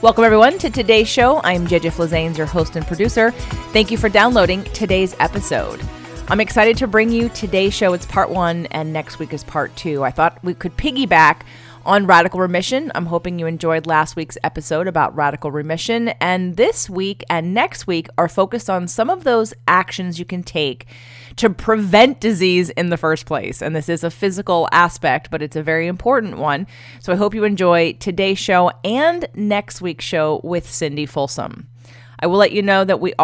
Welcome, everyone, to today's show. I'm JJ Flazanes, your host and producer. Thank you for downloading today's episode. I'm excited to bring you today's show. It's part 1, and next week is part 2. I thought we could piggyback on radical remission. I'm hoping you enjoyed last week's episode about radical remission. And this week and next week are focused on some of those actions you can take to prevent disease in the first place. And this is a physical aspect, but it's a very important one. So I hope you enjoy today's show and next week's show with Cindy Folsom. I will let you know that we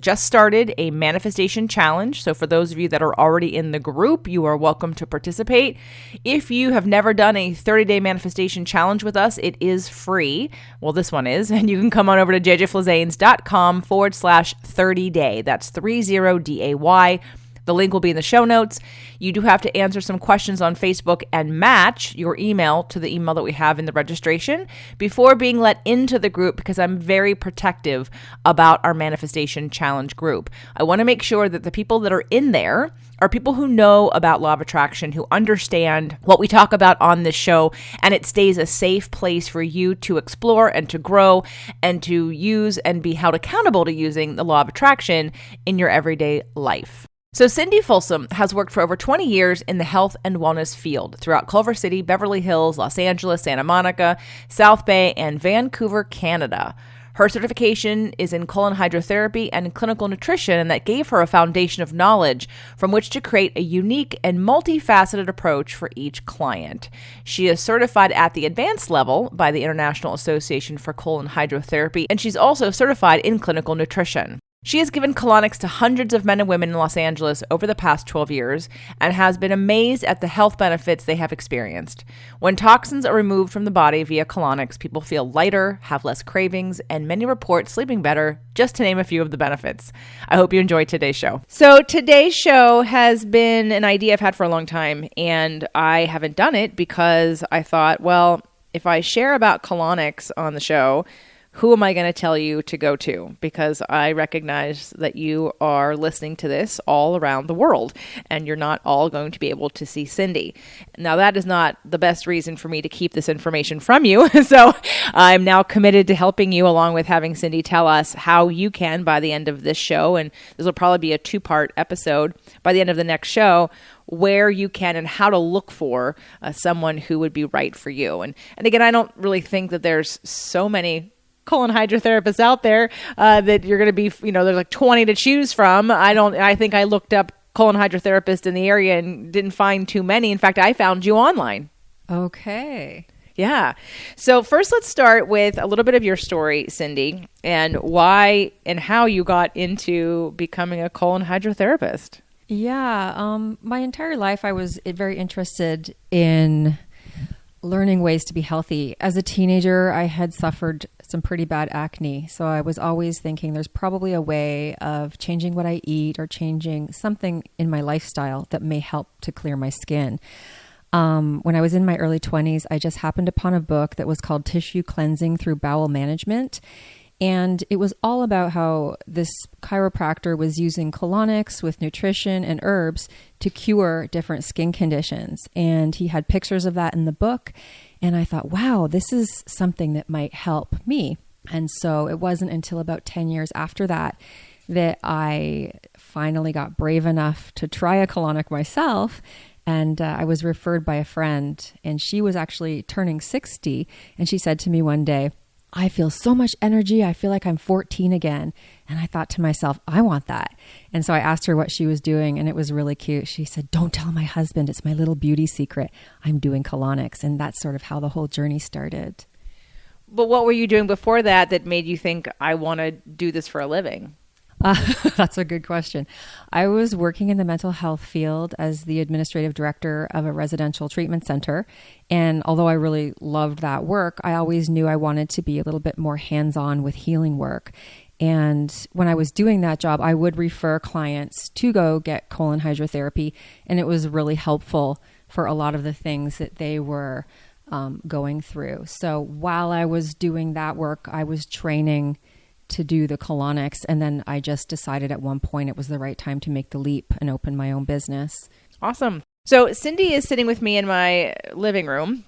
just started a manifestation challenge. So for those of you that are already in the group, you are welcome to participate. If you have never done a 30-day manifestation challenge with us, it is free. Well, this one is. And you can come on over to jjflazanes.com/30day. That's 30DAY. The link will be in the show notes. You do have to answer some questions on Facebook and match your email to the email that we have in the registration before being let into the group, because I'm very protective about our manifestation challenge group. I want to make sure that the people that are in there are people who know about law of attraction, who understand what we talk about on this show, and it stays a safe place for you to explore and to grow and to use and be held accountable to using the law of attraction in your everyday life. So Cindy Folsom has worked for over 20 years in the health and wellness field throughout Culver City, Beverly Hills, Los Angeles, Santa Monica, South Bay, and Vancouver, Canada. Her certification is in colon hydrotherapy and clinical nutrition, and that gave her a foundation of knowledge from which to create a unique and multifaceted approach for each client. She is certified at the advanced level by the International Association for Colon Hydrotherapy, and she's also certified in clinical nutrition. She has given colonics to hundreds of men and women in Los Angeles over the past 12 years and has been amazed at the health benefits they have experienced. When toxins are removed from the body via colonics, people feel lighter, have less cravings, and many report sleeping better, just to name a few of the benefits. I hope you enjoyed today's show. So today's show has been an idea I've had for a long time, and I haven't done it because I thought, well, if I share about colonics on the show, who am I going to tell you to go to? Because I recognize that you are listening to this all around the world, and you're not all going to be able to see Cindy. Now, that is not the best reason for me to keep this information from you. So I'm now committed to helping you, along with having Cindy tell us how you can, by the end of this show, and this will probably be a 2-part episode, by the end of the next show, where you can and how to look for someone who would be right for you. And again, I don't really think that there's so many colon hydrotherapists out there that you're going to be, there's like 20 to choose from. I think I looked up colon hydrotherapist in the area and didn't find too many. In fact, I found you online. Okay. Yeah. So first, let's start with a little bit of your story, Cindy, and why and how you got into becoming a colon hydrotherapist. Yeah. My entire life, I was very interested in learning ways to be healthy. As a teenager, I had suffered some pretty bad acne. So I was always thinking there's probably a way of changing what I eat or changing something in my lifestyle that may help to clear my skin. When I was in my early 20s, I just happened upon a book that was called Tissue Cleansing Through Bowel Management. And it was all about how this chiropractor was using colonics with nutrition and herbs to cure different skin conditions. And he had pictures of that in the book. And I thought, wow, this is something that might help me. And so it wasn't until about 10 years after that I finally got brave enough to try a colonic myself. And I was referred by a friend, and she was actually turning 60. And she said to me one day, I feel so much energy. I feel like I'm 14 again. And I thought to myself, I want that. And so I asked her what she was doing, and it was really cute. She said, don't tell my husband. It's my little beauty secret. I'm doing colonics. And that's sort of how the whole journey started. But what were you doing before that made you think, I want to do this for a living? That's a good question. I was working in the mental health field as the administrative director of a residential treatment center. And although I really loved that work, I always knew I wanted to be a little bit more hands-on with healing work. And when I was doing that job, I would refer clients to go get colon hydrotherapy. And it was really helpful for a lot of the things that they were going through. So while I was doing that work, I was training to do the colonics. And then I just decided at one point it was the right time to make the leap and open my own business. Awesome. So Cindy is sitting with me in my living room.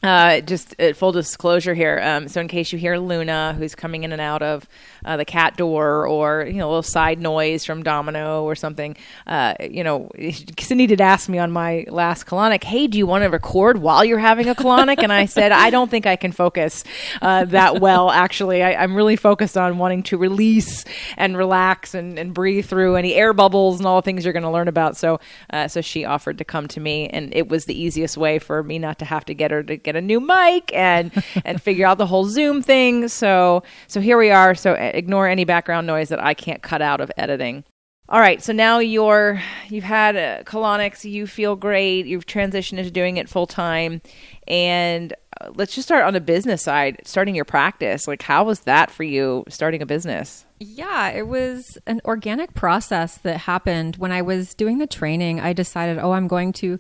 Just full disclosure here. So in case you hear Luna, who's coming in and out of the cat door, or a little side noise from Domino or something, Cindy did ask me on my last colonic, "Hey, do you want to record while you're having a colonic?" And I said, "I don't think I can focus that well. Actually, I'm really focused on wanting to release and relax and breathe through any air bubbles and all the things you're going to learn about." So she offered to come to me, and it was the easiest way for me not to have to get her to get a new mic and figure out the whole Zoom thing. So here we are. So ignore any background noise that I can't cut out of editing. All right. So now you've had colonics. You feel great. You've transitioned into doing it full time. And let's just start on the business side, starting your practice. Like, how was that for you, starting a business? Yeah, it was an organic process that happened. When I was doing the training, I decided, I'm going to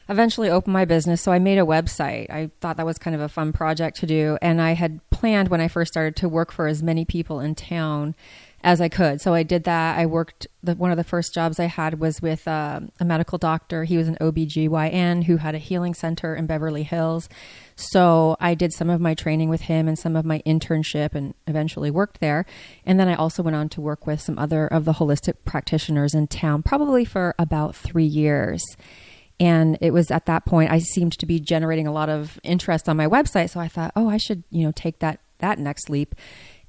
eventually open my business. So I made a website. I thought that was kind of a fun project to do. And I had planned when I first started to work for as many people in town as I could. So I did that. I worked, one of the first jobs I had was with a medical doctor. He was an OBGYN who had a healing center in Beverly Hills. So I did some of my training with him and some of my internship and eventually worked there. And then I also went on to work with some other of the holistic practitioners in town, probably for about 3 years. And it was at that point I seemed to be generating a lot of interest on my website. So I thought, I should, take that next leap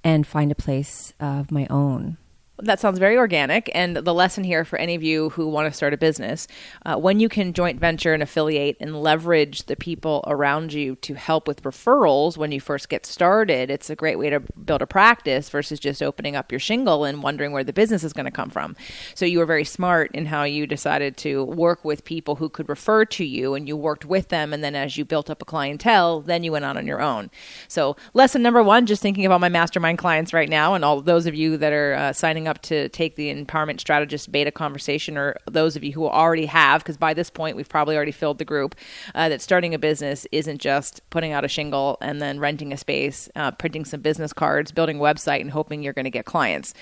and find a place of my own. That sounds very organic. And the lesson here for any of you who want to start a business, when you can joint venture and affiliate and leverage the people around you to help with referrals when you first get started, it's a great way to build a practice versus just opening up your shingle and wondering where the business is going to come from. So you were very smart in how you decided to work with people who could refer to you, and you worked with them. And then as you built up a clientele, then you went on your own. So lesson number 1, just thinking about my mastermind clients right now, and all those of you that are signing up to take the Empowerment Strategist beta conversation, or those of you who already have, because by this point we've probably already filled the group, that starting a business isn't just putting out a shingle and then renting a space, printing some business cards, building a website, and hoping you're going to get clients.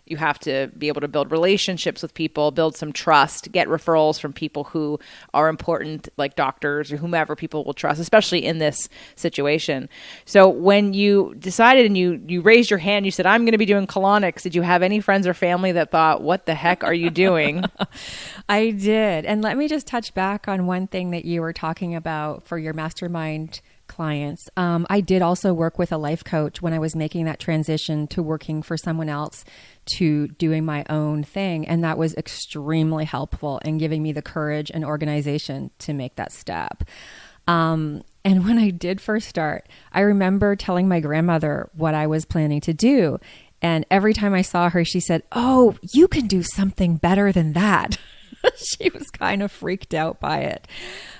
You have to be able to build relationships with people, build some trust, get referrals from people who are important, like doctors or whomever people will trust, especially in this situation. So when you decided and you raised your hand, you said, "I'm going to be doing colonics," did you have any friends or family that thought, "What the heck are you doing?" I did. And let me just touch back on one thing that you were talking about for your mastermind clients. I did also work with a life coach when I was making that transition to working for someone else to doing my own thing. And that was extremely helpful in giving me the courage and organization to make that step. And when I did first start, I remember telling my grandmother what I was planning to do. And every time I saw her, she said, "Oh, you can do something better than that." She was kind of freaked out by it.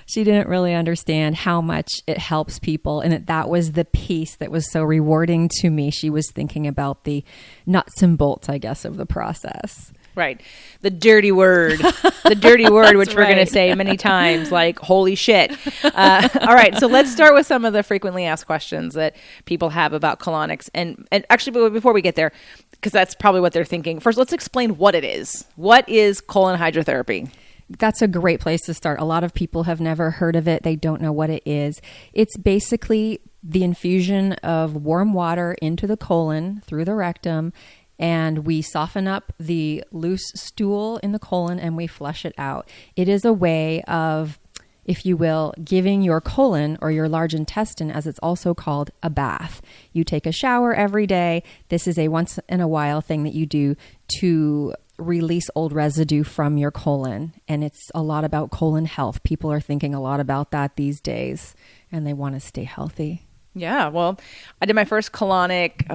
She didn't really understand how much it helps people, and that was the piece that was so rewarding to me. She was thinking about the nuts and bolts, I guess, of the process. Right. The dirty word, which we're going to say many times, like, holy shit. All right. So let's start with some of the frequently asked questions that people have about colonics. And actually, before we get there, because that's probably what they're thinking. First, let's explain what it is. What is colon hydrotherapy? That's a great place to start. A lot of people have never heard of it. They don't know what it is. It's basically the infusion of warm water into the colon through the rectum, and we soften up the loose stool in the colon and we flush it out. It is a way of, if you will, giving your colon, or your large intestine as it's also called, a bath. You take a shower every day. This is a once in a while thing that you do to release old residue from your colon. And it's a lot about colon health. People are thinking a lot about that these days, and they want to stay healthy. Yeah, well, I did my first colonic,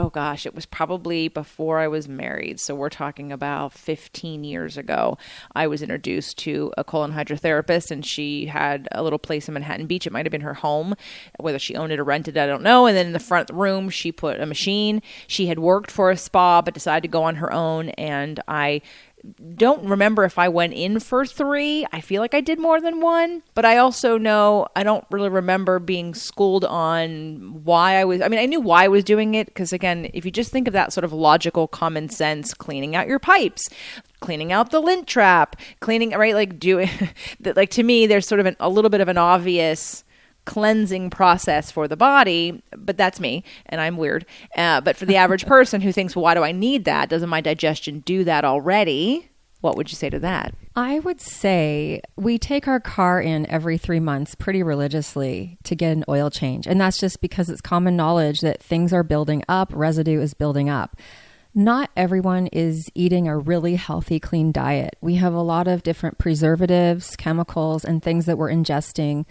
it was probably before I was married. So we're talking about 15 years ago. I was introduced to a colon hydrotherapist, and she had a little place in Manhattan Beach. It might have been her home. Whether she owned it or rented it, I don't know. And then in the front room, she put a machine. She had worked for a spa, but decided to go on her own. And I don't remember if I went in for 3. I feel like I did more than 1, but I also know I don't really remember being schooled on why I knew why I was doing it. Because again, if you just think of that sort of logical common sense, cleaning out your pipes, cleaning out the lint trap, cleaning, right? Like to me, there's sort of a little bit of an obvious cleansing process for the body, but that's me, and I'm weird. But for the average person who thinks, well, why do I need that? Doesn't my digestion do that already? What would you say to that? I would say we take our car in every 3 months pretty religiously to get an oil change. And that's just because it's common knowledge that things are building up, residue is building up. Not everyone is eating a really healthy, clean diet. We have a lot of different preservatives, chemicals, and things that we're ingesting.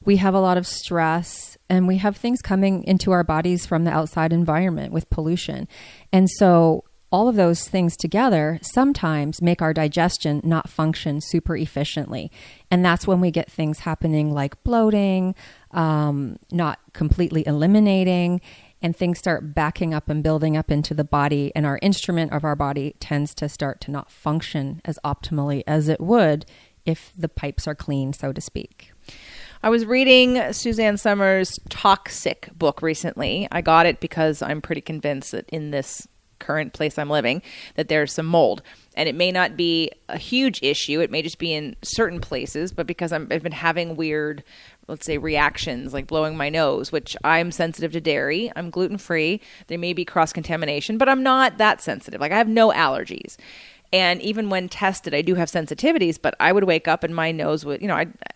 We have a lot of stress, and we have things coming into our bodies from the outside environment with pollution. And so all of those things together sometimes make our digestion not function super efficiently. And that's when we get things happening like bloating, not completely eliminating, and things start backing up and building up into the body. And our instrument of our body tends to start to not function as optimally as it would if the pipes are clean, so to speak. I was reading Suzanne Summers' Toxic book recently. I got it because I'm pretty convinced that in this current place I'm living, that there's some mold. And it may not be a huge issue. It may just be in certain places, but because I've been having weird, let's say, reactions, like blowing my nose, which I'm sensitive to dairy. I'm gluten-free. There may be cross-contamination, but I'm not that sensitive. Like I have no allergies. And even when tested, I do have sensitivities, but I would wake up and my nose would,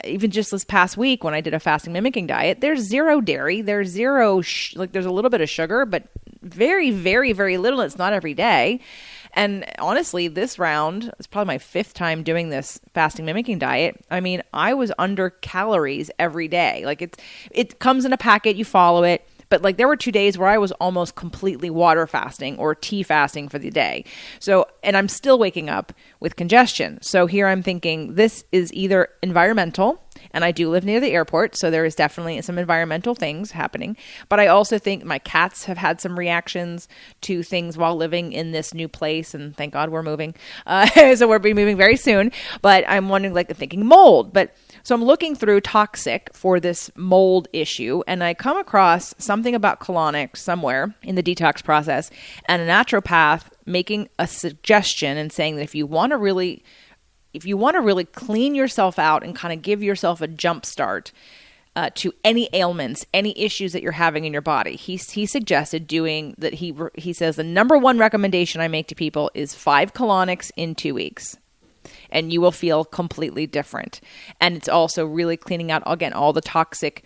even just this past week when I did a fasting mimicking diet, there's zero dairy, there's zero, there's a little bit of sugar, but very, very, very little. It's not every day. And honestly, this round, it's probably my 5th time doing this fasting mimicking diet. I mean, I was under calories every day. Like it comes in a packet, you follow it. But like there were 2 days where I was almost completely water fasting or tea fasting for the day. So, and I'm still waking up with congestion. So here I'm thinking this is either environmental, and I do live near the airport, so there is definitely some environmental things happening. But I also think my cats have had some reactions to things while living in this new place, and thank God we're moving. So we'll be moving very soon. But I'm wondering, thinking mold. But so I'm looking through Toxic for this mold issue, and I come across something about colonics somewhere in the detox process, and a naturopath making a suggestion and saying that if you want to really clean yourself out and kind of give yourself a jump start to any ailments, any issues that you're having in your body, he suggested doing that. He says the number one recommendation I make to people is 5 colonics in 2 weeks. And you will feel completely different. And it's also really cleaning out, again, all the toxic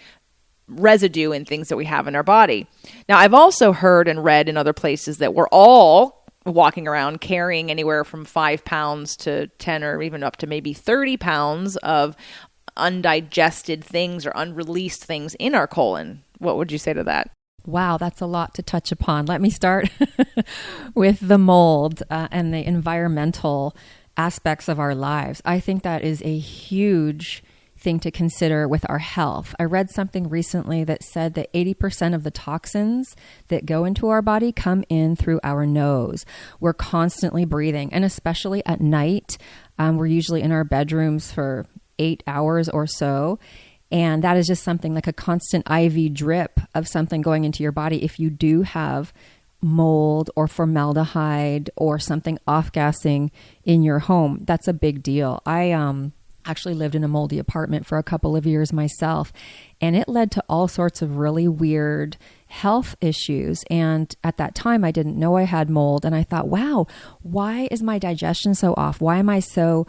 residue and things that we have in our body. Now, I've also heard and read in other places that we're all walking around carrying anywhere from 5 pounds to 10 or even up to maybe 30 pounds of undigested things or unreleased things in our colon. What would you say to that? Wow, that's a lot to touch upon. Let me start with the mold and the environmental aspects of our lives. I think that is a huge thing to consider with our health. I read something recently that said that 80% of the toxins that go into our body come in through our nose. We're constantly breathing, and especially at night, we're usually in our bedrooms for 8 hours or so. And that is just something like a constant IV drip of something going into your body. If you do have mold or formaldehyde or something off-gassing in your home, that's a big deal. I actually lived in a moldy apartment for a couple of years myself, and it led to all sorts of really weird health issues. And at that time, I didn't know I had mold. And I thought, wow, why is my digestion so off? Why am I so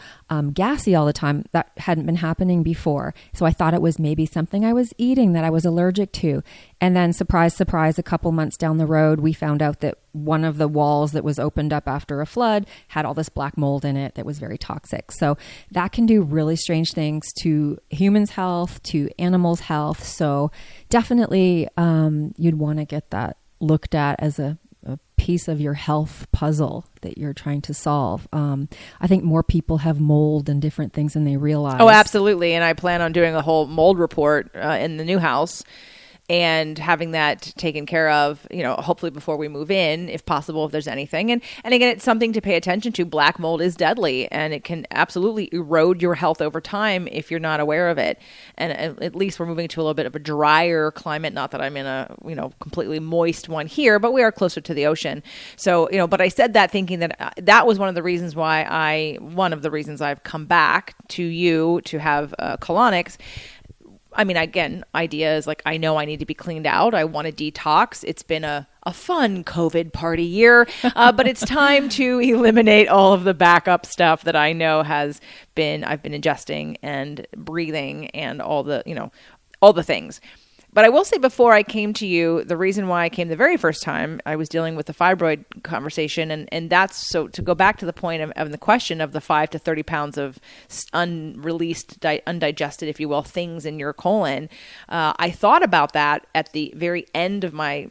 gassy all the time? That hadn't been happening before. So I thought it was maybe something I was eating that I was allergic to. And then surprise, surprise, a couple months down the road, we found out that one of the walls that was opened up after a flood had all this black mold in it that was very toxic. So that can do really strange things to humans' health, to animals' health. So definitely you'd want to get that looked at as a piece of your health puzzle that you're trying to solve. I think more people have mold and different things than they realize. Oh, absolutely. And I plan on doing a whole mold report in the new house and having that taken care of, hopefully before we move in, if possible, if there's anything. And again, it's something to pay attention to. Black mold is deadly, and it can absolutely erode your health over time if you're not aware of it. And at least we're moving to a little bit of a drier climate. Not that I'm in a, completely moist one here, but we are closer to the ocean. So, but I said that thinking that that was one of the reasons I've come back to you to have colonics. I mean, again, idea is like, I know I need to be cleaned out. I want to detox. It's been a fun COVID party year, but it's time to eliminate all of the backup stuff that I know I've been ingesting and breathing and all the things. But I will say, before I came to you, the reason why I came the very first time, I was dealing with the fibroid conversation. And that's so, to go back to the point of the question of the 5 to 30 pounds of unreleased, undigested, if you will, things in your colon. I thought about that at the very end of my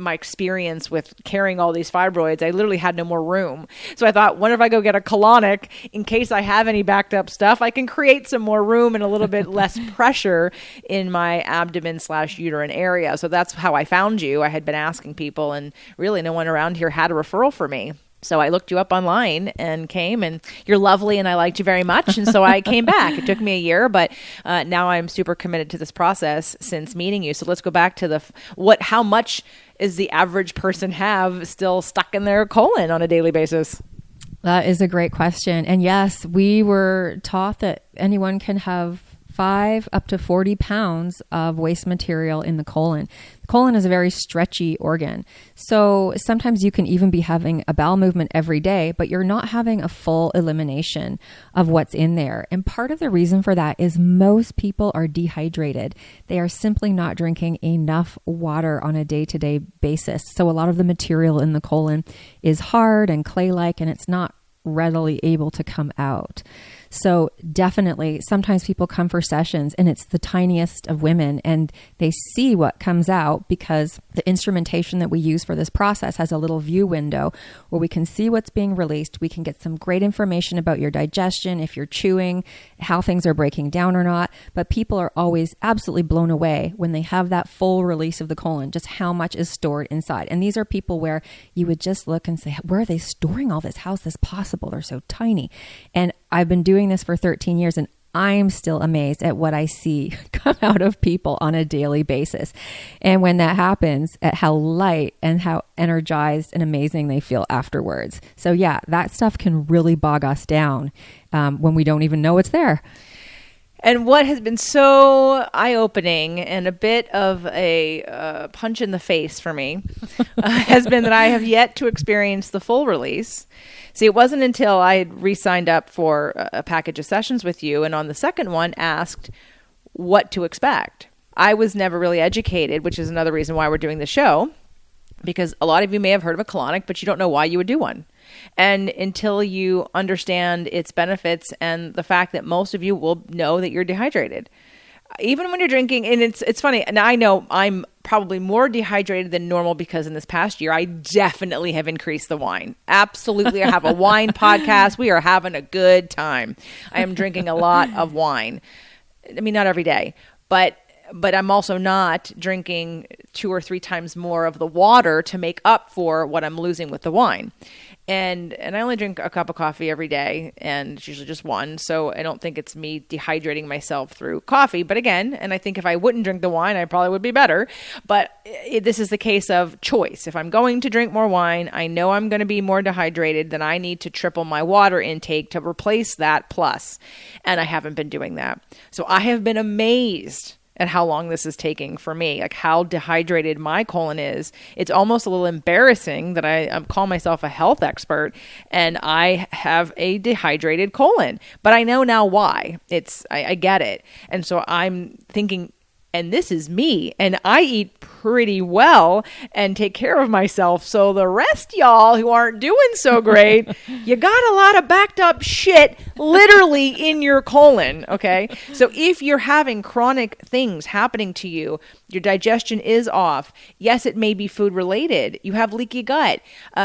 experience with carrying all these fibroids. I literally had no more room. So I thought, what if I go get a colonic in case I have any backed up stuff? I can create some more room and a little bit less pressure in my abdomen/uterine area. So that's how I found you. I had been asking people, and really no one around here had a referral for me. So I looked you up online and came, and you're lovely and I liked you very much. And so I came back. It took me a year, but now I'm super committed to this process since meeting you. So let's go back to how much is the average person have still stuck in their colon on a daily basis? That is a great question. And yes, we were taught that anyone can have 5 up to 40 pounds of waste material in the colon. The colon is a very stretchy organ. So sometimes you can even be having a bowel movement every day, but you're not having a full elimination of what's in there. And part of the reason for that is most people are dehydrated. They are simply not drinking enough water on a day-to-day basis. So a lot of the material in the colon is hard and clay-like, and it's not readily able to come out. So definitely, sometimes people come for sessions and it's the tiniest of women and they see what comes out because the instrumentation that we use for this process has a little view window where we can see what's being released. We can get some great information about your digestion, if you're chewing, how things are breaking down or not. But people are always absolutely blown away when they have that full release of the colon, just how much is stored inside. And these are people where you would just look and say, where are they storing all this? How is this possible? They're so tiny. And I've been doing this for 13 years and I'm still amazed at what I see come out of people on a daily basis. And when that happens, at how light and how energized and amazing they feel afterwards. So yeah, that stuff can really bog us down when we don't even know it's there. And what has been so eye-opening and a bit of a punch in the face for me has been that I have yet to experience the full release. See, it wasn't until I had re-signed up for a package of sessions with you and on the second one asked what to expect. I was never really educated, which is another reason why we're doing the show, because a lot of you may have heard of a colonic, but you don't know why you would do one. And until you understand its benefits and the fact that most of you will know that you're dehydrated. Even when you're drinking, and it's funny, and I know I'm probably more dehydrated than normal because in this past year, I definitely have increased the wine. Absolutely. I have a wine podcast. We are having a good time. I am drinking a lot of wine. I mean, not every day, but I'm also not drinking 2 or 3 times more of the water to make up for what I'm losing with the wine. And I only drink a cup of coffee every day, and it's usually just one. So I don't think it's me dehydrating myself through coffee. But again, and I think if I wouldn't drink the wine, I probably would be better. But this is the case of choice. If I'm going to drink more wine, I know I'm going to be more dehydrated, then I need to triple my water intake to replace that plus. And I haven't been doing that. So I have been amazed at how long this is taking for me, like how dehydrated my colon is. It's almost a little embarrassing that I call myself a health expert and I have a dehydrated colon, but I know now why. I get it. And so I'm thinking, and this is me, and I eat pretty well and take care of myself. So the rest y'all who aren't doing so great, you got a lot of backed up shit literally in your colon, okay? So if you're having chronic things happening to you, your digestion is off. Yes, it may be food related. You have leaky gut.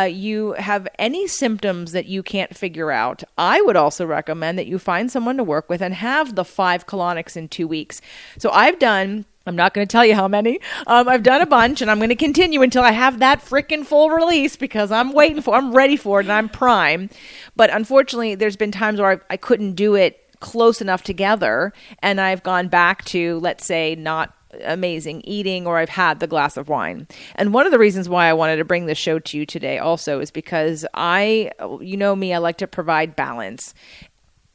You have any symptoms that you can't figure out. I would also recommend that you find someone to work with and have the 5 colonics in 2 weeks. So I'm not going to tell you how many. I've done a bunch and I'm going to continue until I have that freaking full release because I'm ready for it and I'm prime. But unfortunately, there's been times where I couldn't do it close enough together and I've gone back to, let's say, not amazing eating, or I've had the glass of wine. And one of the reasons why I wanted to bring this show to you today also is because you know me, I like to provide balance.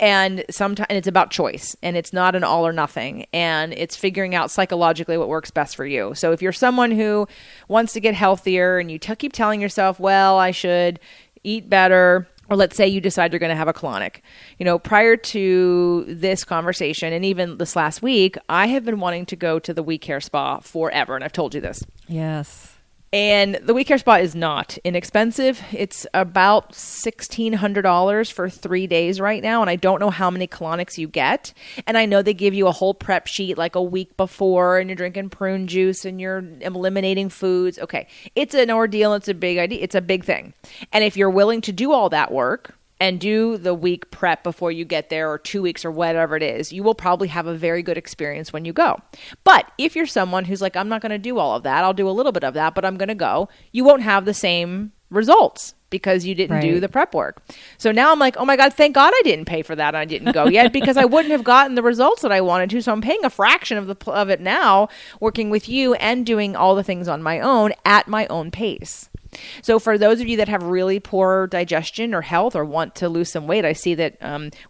And sometimes it's about choice, and it's not an all or nothing, and it's figuring out psychologically what works best for you. So if you're someone who wants to get healthier and you keep telling yourself, well, I should eat better, or let's say you decide you're going to have a colonic. Prior to this conversation and even this last week, I have been wanting to go to the We Care Spa forever, and I've told you this. Yes. And the We Care Spa is not inexpensive. It's about $1,600 for 3 days right now. And I don't know how many colonics you get. And I know they give you a whole prep sheet like a week before, and you're drinking prune juice and you're eliminating foods. Okay. It's an ordeal. It's a big idea. It's a big thing. And if you're willing to do all that work and do the week prep before you get there, or 2 weeks, or whatever it is, you will probably have a very good experience when you go. But if you're someone who's like, I'm not going to do all of that, I'll do a little bit of that, but I'm going to go, you won't have the same results because you didn't do the prep work. So now I'm like, oh my God, thank God I didn't pay for that and I didn't go yet, because I wouldn't have gotten the results that I wanted to. So I'm paying a fraction of it now, working with you and doing all the things on my own at my own pace. So for those of you that have really poor digestion or health or want to lose some weight, I see that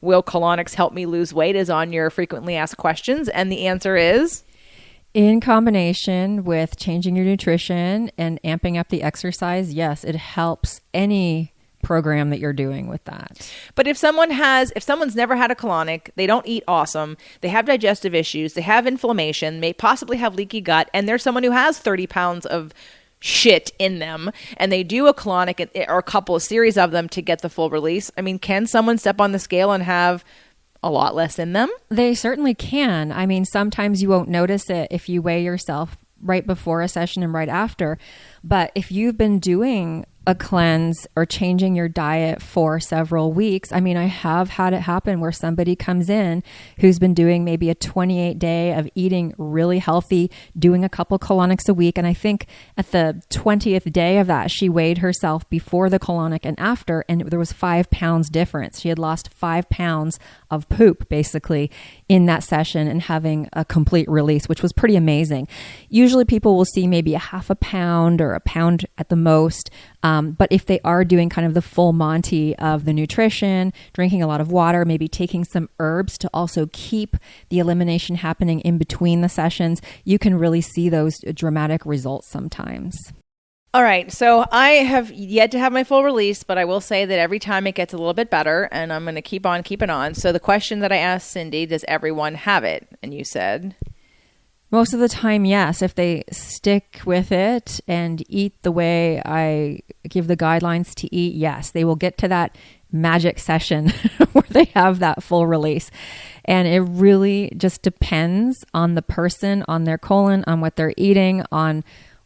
will Colonics help me lose weight is on your frequently asked questions. And the answer is? In combination with changing your nutrition and amping up the exercise, yes, it helps any program that you're doing with that. But if someone's never had a colonic, they don't eat awesome, they have digestive issues, they have inflammation, may possibly have leaky gut, and there's someone who has 30 pounds of shit in them, and they do a colonic or a series of them to get the full release. I mean, can someone step on the scale and have a lot less in them? They certainly can. I mean, sometimes you won't notice it if you weigh yourself right before a session and right after. But if you've been doing a cleanse or changing your diet for several weeks, I mean, I have had it happen where somebody comes in who's been doing maybe a 28-day of eating really healthy, doing a couple colonics a week. And I think at the 20th day of that, she weighed herself before the colonic and after, and there was 5 pounds difference. She had lost 5 pounds of poop basically in that session and having a complete release, which was pretty amazing. Usually people will see maybe a half a pound or a pound at the most. But if they are doing kind of the full Monty of the nutrition, drinking a lot of water, maybe taking some herbs to also keep the elimination happening in between the sessions, you can really see those dramatic results sometimes. All right. So I have yet to have my full release, but I will say that every time it gets a little bit better, and I'm going to keep on keeping on. So the question that I asked Cindy, does everyone have it? And you said? Most of the time, yes. If they stick with it and eat the way I give the guidelines to eat, yes, they will get to that magic session where they have that full release. And it really just depends on the person, on their colon, on what they're eating, on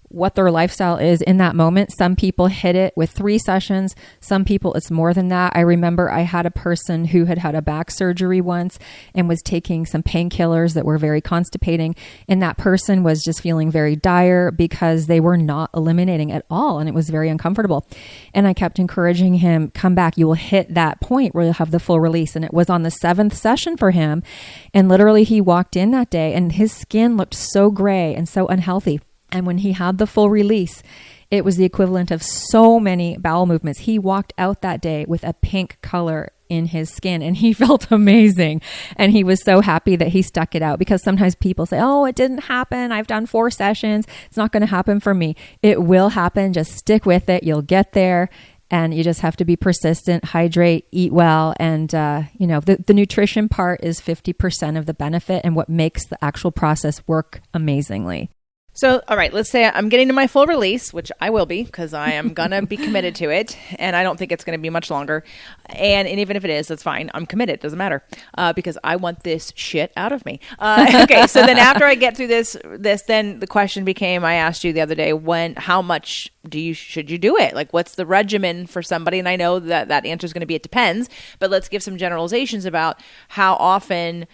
what their lifestyle is in that moment. Some people hit it with 3 sessions. Some people, it's more than that. I remember I had a person who had a back surgery once and was taking some painkillers that were very constipating. And that person was just feeling very dire because they were not eliminating at all. And it was very uncomfortable. And I kept encouraging him, come back. You will hit that point where you'll have the full release. And it was on the 7th session for him. And literally he walked in that day and his skin looked so gray and so unhealthy. And when he had the full release, it was the equivalent of so many bowel movements. He walked out that day with a pink color in his skin and he felt amazing. And he was so happy that he stuck it out, because sometimes people say, oh, it didn't happen. I've done 4 sessions. It's not going to happen for me. It will happen. Just stick with it. You'll get there. And you just have to be persistent, hydrate, eat well. And, the nutrition part is 50% of the benefit and what makes the actual process work amazingly. So, all right, let's say I'm getting to my full release, which I will be, because I am going to be committed to it. And I don't think it's going to be much longer. And even if it is, that's fine. I'm committed. Doesn't matter, because I want this shit out of me. Okay, so then after I get through this, then the question became, I asked you the other day, how much should you do it? Like, what's the regimen for somebody? And I know that answer is going to be, it depends. But let's give some generalizations about how often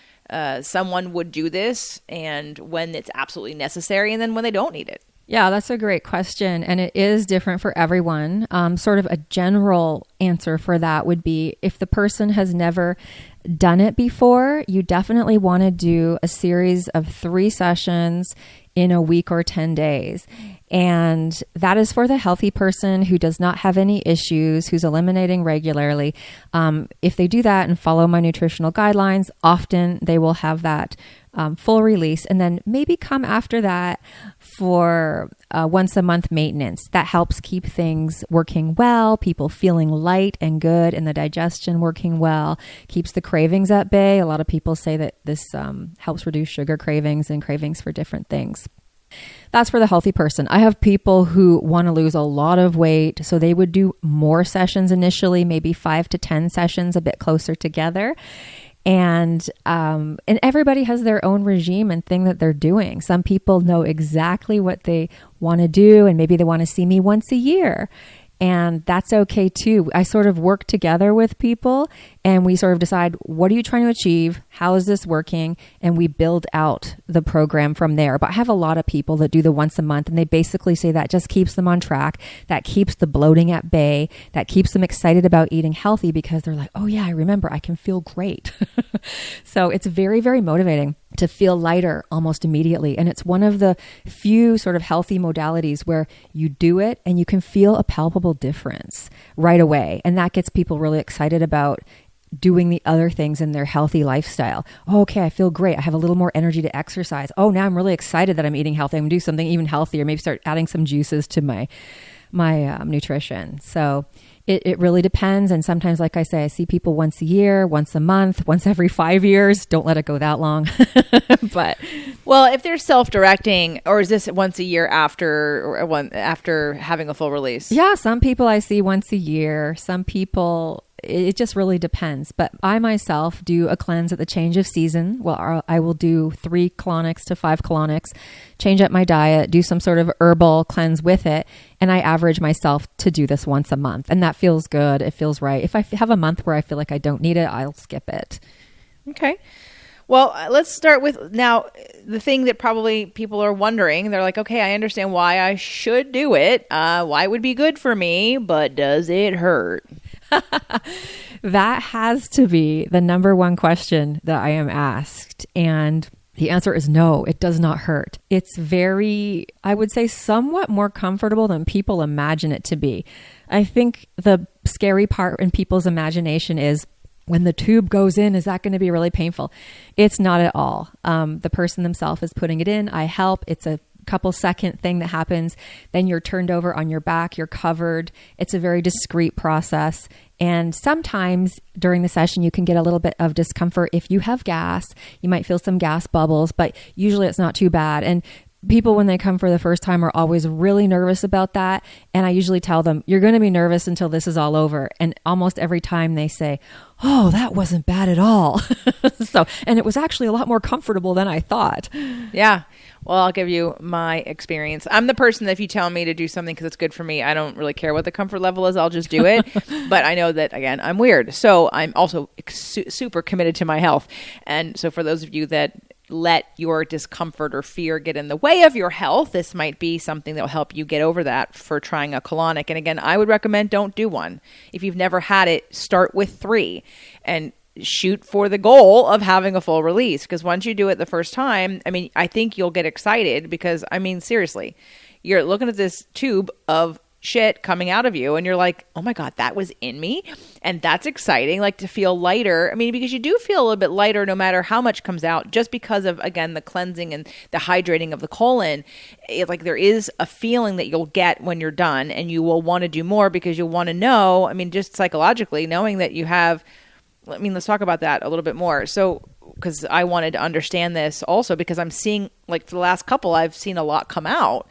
someone would do this and when it's absolutely necessary and then when they don't need it. Yeah, that's a great question. And it is different for everyone. Sort of a general answer for that would be, if the person has never done it before, you definitely want to do a series of 3 sessions in a week or 10 days. And that is for the healthy person who does not have any issues, who's eliminating regularly. If they do that and follow my nutritional guidelines, often they will have that full release, and then maybe come after that for once a month maintenance. That helps keep things working well, people feeling light and good, and the digestion working well, keeps the cravings at bay. A lot of people say that this helps reduce sugar cravings and cravings for different things. That's for the healthy person. I have people who want to lose a lot of weight, so they would do more sessions initially, maybe 5 to 10 sessions, a bit closer together. And everybody has their own regime and thing that they're doing. Some people know exactly what they want to do, and maybe they want to see me once a year. And that's okay too. I sort of work together with people, and we sort of decide, what are you trying to achieve? How is this working? And we build out the program from there. But I have a lot of people that do the once a month, and they basically say that just keeps them on track. That keeps the bloating at bay. That keeps them excited about eating healthy, because they're like, oh yeah, I remember, I can feel great. So it's very, very motivating to feel lighter almost immediately. And it's one of the few sort of healthy modalities where you do it and you can feel a palpable difference right away. And that gets people really excited about doing the other things in their healthy lifestyle. Oh, okay, I feel great. I have a little more energy to exercise. Oh, now I'm really excited that I'm eating healthy. I'm going to do something even healthier. Maybe start adding some juices to my nutrition. So it really depends. And sometimes, like I say, I see people once a year, once a month, once every 5 years. Don't let it go that long. But well, if they're self-directing, or is this once a year after having a full release? Yeah, some people I see once a year. Some people, it just really depends. But I myself do a cleanse at the change of season. Well, I will do 3 colonics to 5 colonics, change up my diet, do some sort of herbal cleanse with it. And I average myself to do this once a month. And that feels good. It feels right. If I have a month where I feel like I don't need it, I'll skip it. Okay. Well, let's start with now the thing that probably people are wondering. They're like, okay, I understand why I should do it. Why it would be good for me, but does it hurt? That has to be the number one question that I am asked. And the answer is no, it does not hurt. It's very, I would say, somewhat more comfortable than people imagine it to be. I think the scary part in people's imagination is, when the tube goes in, is that going to be really painful? It's not at all. The person themselves is putting it in. I help. It's a couple second thing that happens. Then you're turned over on your back. You're covered. It's a very discreet process. And sometimes during the session, you can get a little bit of discomfort. If you have gas, you might feel some gas bubbles, but usually it's not too bad. And people, when they come for the first time, are always really nervous about that. And I usually tell them, you're going to be nervous until this is all over. And almost every time they say, oh, that wasn't bad at all. And it was actually a lot more comfortable than I thought. Yeah. Well, I'll give you my experience. I'm the person that if you tell me to do something because it's good for me, I don't really care what the comfort level is. I'll just do it. But I know that, again, I'm weird. So I'm also super committed to my health. And so for those of you that let your discomfort or fear get in the way of your health, this might be something that will help you get over that for trying a colonic. And again, I would recommend don't do one. If you've never had it, start with 3 and shoot for the goal of having a full release. Because once you do it the first time, I mean, I think you'll get excited because, I mean, seriously, you're looking at this tube of shit coming out of you and you're like, oh my God, that was in me. And that's exciting, like to feel lighter. I mean, because you do feel a little bit lighter no matter how much comes out, just because of, again, the cleansing and the hydrating of the colon. It's like there is a feeling that you'll get when you're done, and you will want to do more because you'll want to know, I mean, just psychologically knowing that you have, I mean, let's talk about that a little bit more. So, because I wanted to understand this also, because I'm seeing, like, for the last couple, I've seen a lot come out,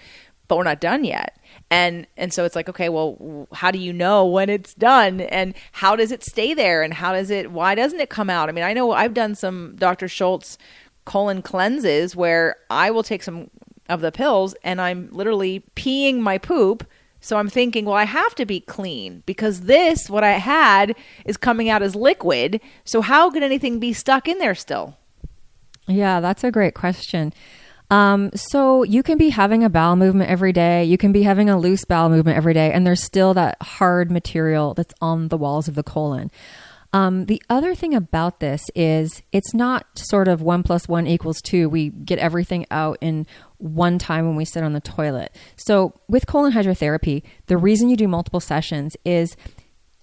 but we're not done yet. And so it's like, okay, well, how do you know when it's done, and how does it stay there, and why doesn't it come out? I mean, I know I've done some Dr. Schultz colon cleanses where I will take some of the pills and I'm literally peeing my poop. So I'm thinking, well, I have to be clean because what I had is coming out as liquid. So how could anything be stuck in there still? Yeah, that's a great question. So you can be having a bowel movement every day. You can be having a loose bowel movement every day, and there's still that hard material that's on the walls of the colon. The other thing about this is it's not sort of 1 + 1 = 2. We get everything out in one time when we sit on the toilet. So with colon hydrotherapy, the reason you do multiple sessions is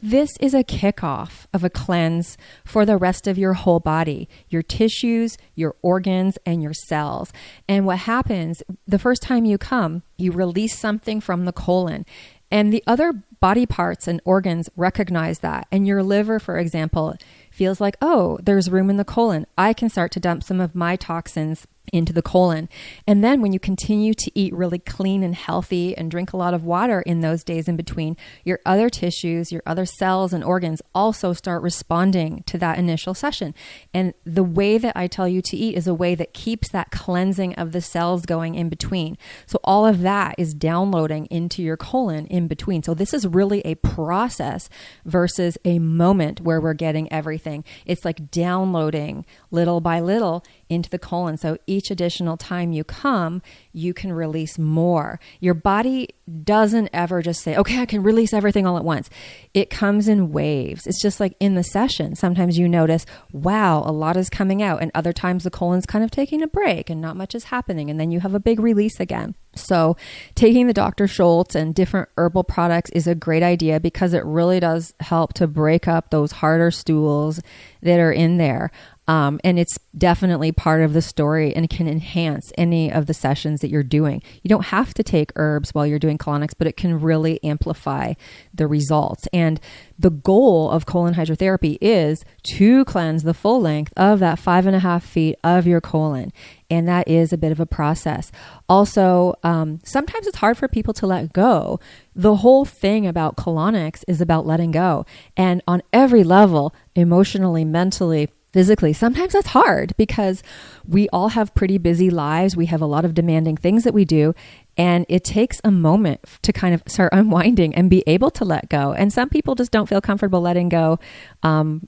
this is a kickoff of a cleanse for the rest of your whole body, your tissues, your organs, and your cells. And what happens the first time you come, you release something from the colon. And the other body parts and organs recognize that. And your liver, for example, feels like, oh, there's room in the colon. I can start to dump some of my toxins into the colon. And then when you continue to eat really clean and healthy and drink a lot of water in those days in between, your other tissues, your other cells and organs also start responding to that initial session. And the way that I tell you to eat is a way that keeps that cleansing of the cells going in between. So all of that is downloading into your colon in between. So this is really a process versus a moment where we're getting everything. It's like downloading little by little into the colon. So each additional time you come, you can release more. Your body doesn't ever just say, okay, I can release everything all at once. It comes in waves. It's just like in the session. Sometimes you notice, wow, a lot is coming out. And other times the colon's kind of taking a break and not much is happening. And then you have a big release again. So taking the Dr. Schultz and different herbal products is a great idea because it really does help to break up those harder stools that are in there. And it's definitely part of the story and can enhance any of the sessions that you're doing. You don't have to take herbs while you're doing colonics, but it can really amplify the results. And the goal of colon hydrotherapy is to cleanse the full length of that 5.5 feet of your colon. And that is a bit of a process. Also, sometimes it's hard for people to let go. The whole thing about colonics is about letting go. And on every level, emotionally, mentally, physically, sometimes that's hard because we all have pretty busy lives. We have a lot of demanding things that we do. And it takes a moment to kind of start unwinding and be able to let go. And some people just don't feel comfortable letting go, and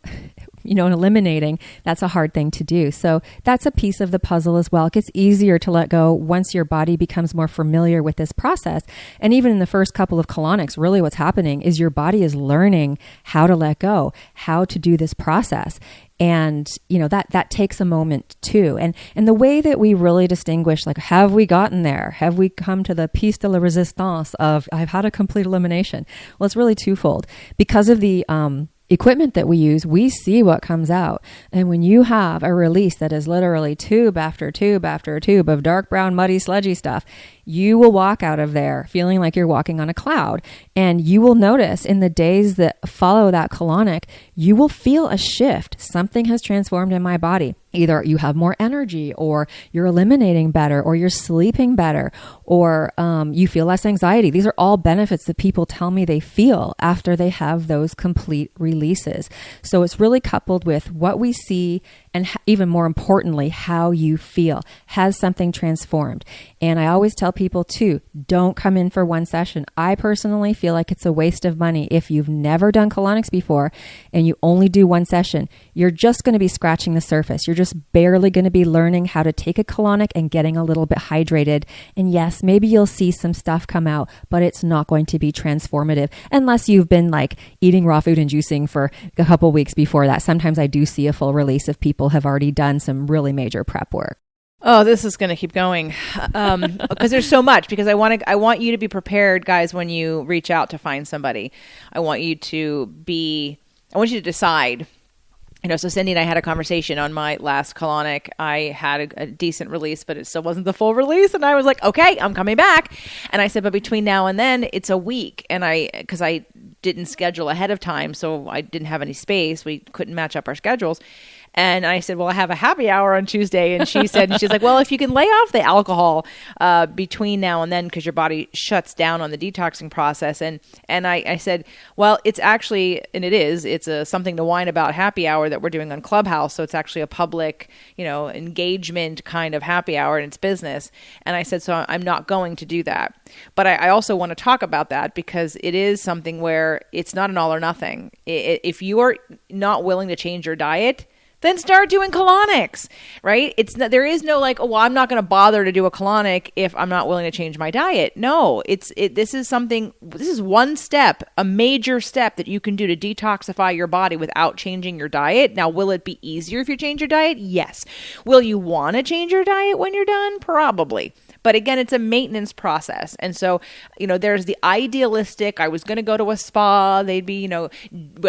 eliminating. That's a hard thing to do. So that's a piece of the puzzle as well. It gets easier to let go once your body becomes more familiar with this process. And even in the first couple of colonics, really what's happening is your body is learning how to let go, how to do this process. And, that takes a moment too. And the way that we really distinguish, like, have we gotten there? Have we come to the piece de la resistance of I've had a complete elimination? Well, it's really twofold. Because of the equipment that we use, we see what comes out. And when you have a release that is literally tube after tube after tube of dark brown, muddy, sludgy stuff, you will walk out of there feeling like you're walking on a cloud. And you will notice in the days that follow that colonic, you will feel a shift. Something has transformed in my body. Either you have more energy, or you're eliminating better, or you're sleeping better, or you feel less anxiety. These are all benefits that people tell me they feel after they have those complete releases. So it's really coupled with what we see and even more importantly, how you feel. Has something transformed? And I always tell people too, don't come in for one session. I personally feel like it's a waste of money. If you've never done colonics before and you only do one session, you're just going to be scratching the surface. You're just barely going to be learning how to take a colonic and getting a little bit hydrated. And yes, maybe you'll see some stuff come out, but it's not going to be transformative unless you've been like eating raw food and juicing for a couple weeks before that. Sometimes I do see a full release if people have already done some really major prep work. Oh, this is going to keep going because there's so much. Because I want you to be prepared, guys, when you reach out to find somebody. I want you to decide. So Cindy and I had a conversation on my last colonic. I had a decent release, but it still wasn't the full release. And I was like, okay, I'm coming back. And I said, but between now and then, it's a week. And because I didn't schedule ahead of time, so I didn't have any space. We couldn't match up our schedules. And I said, well, I have a happy hour on Tuesday. And she's like, well, if you can lay off the alcohol between now and then, because your body shuts down on the detoxing process. And I said, well, it's actually, and it's a something to whine about happy hour that we're doing on Clubhouse. So it's actually a public, engagement kind of happy hour, and it's business. And I said, so I'm not going to do that. But I also want to talk about that because it is something where it's not an all or nothing. If you are not willing to change your diet, then start doing colonics, right? There is no like, oh, well, I'm not going to bother to do a colonic if I'm not willing to change my diet. No, this is one step, a major step that you can do to detoxify your body without changing your diet. Now, will it be easier if you change your diet? Yes. Will you want to change your diet when you're done? Probably. But again, it's a maintenance process. And so, there's the idealistic, I was going to go to a spa. They'd be,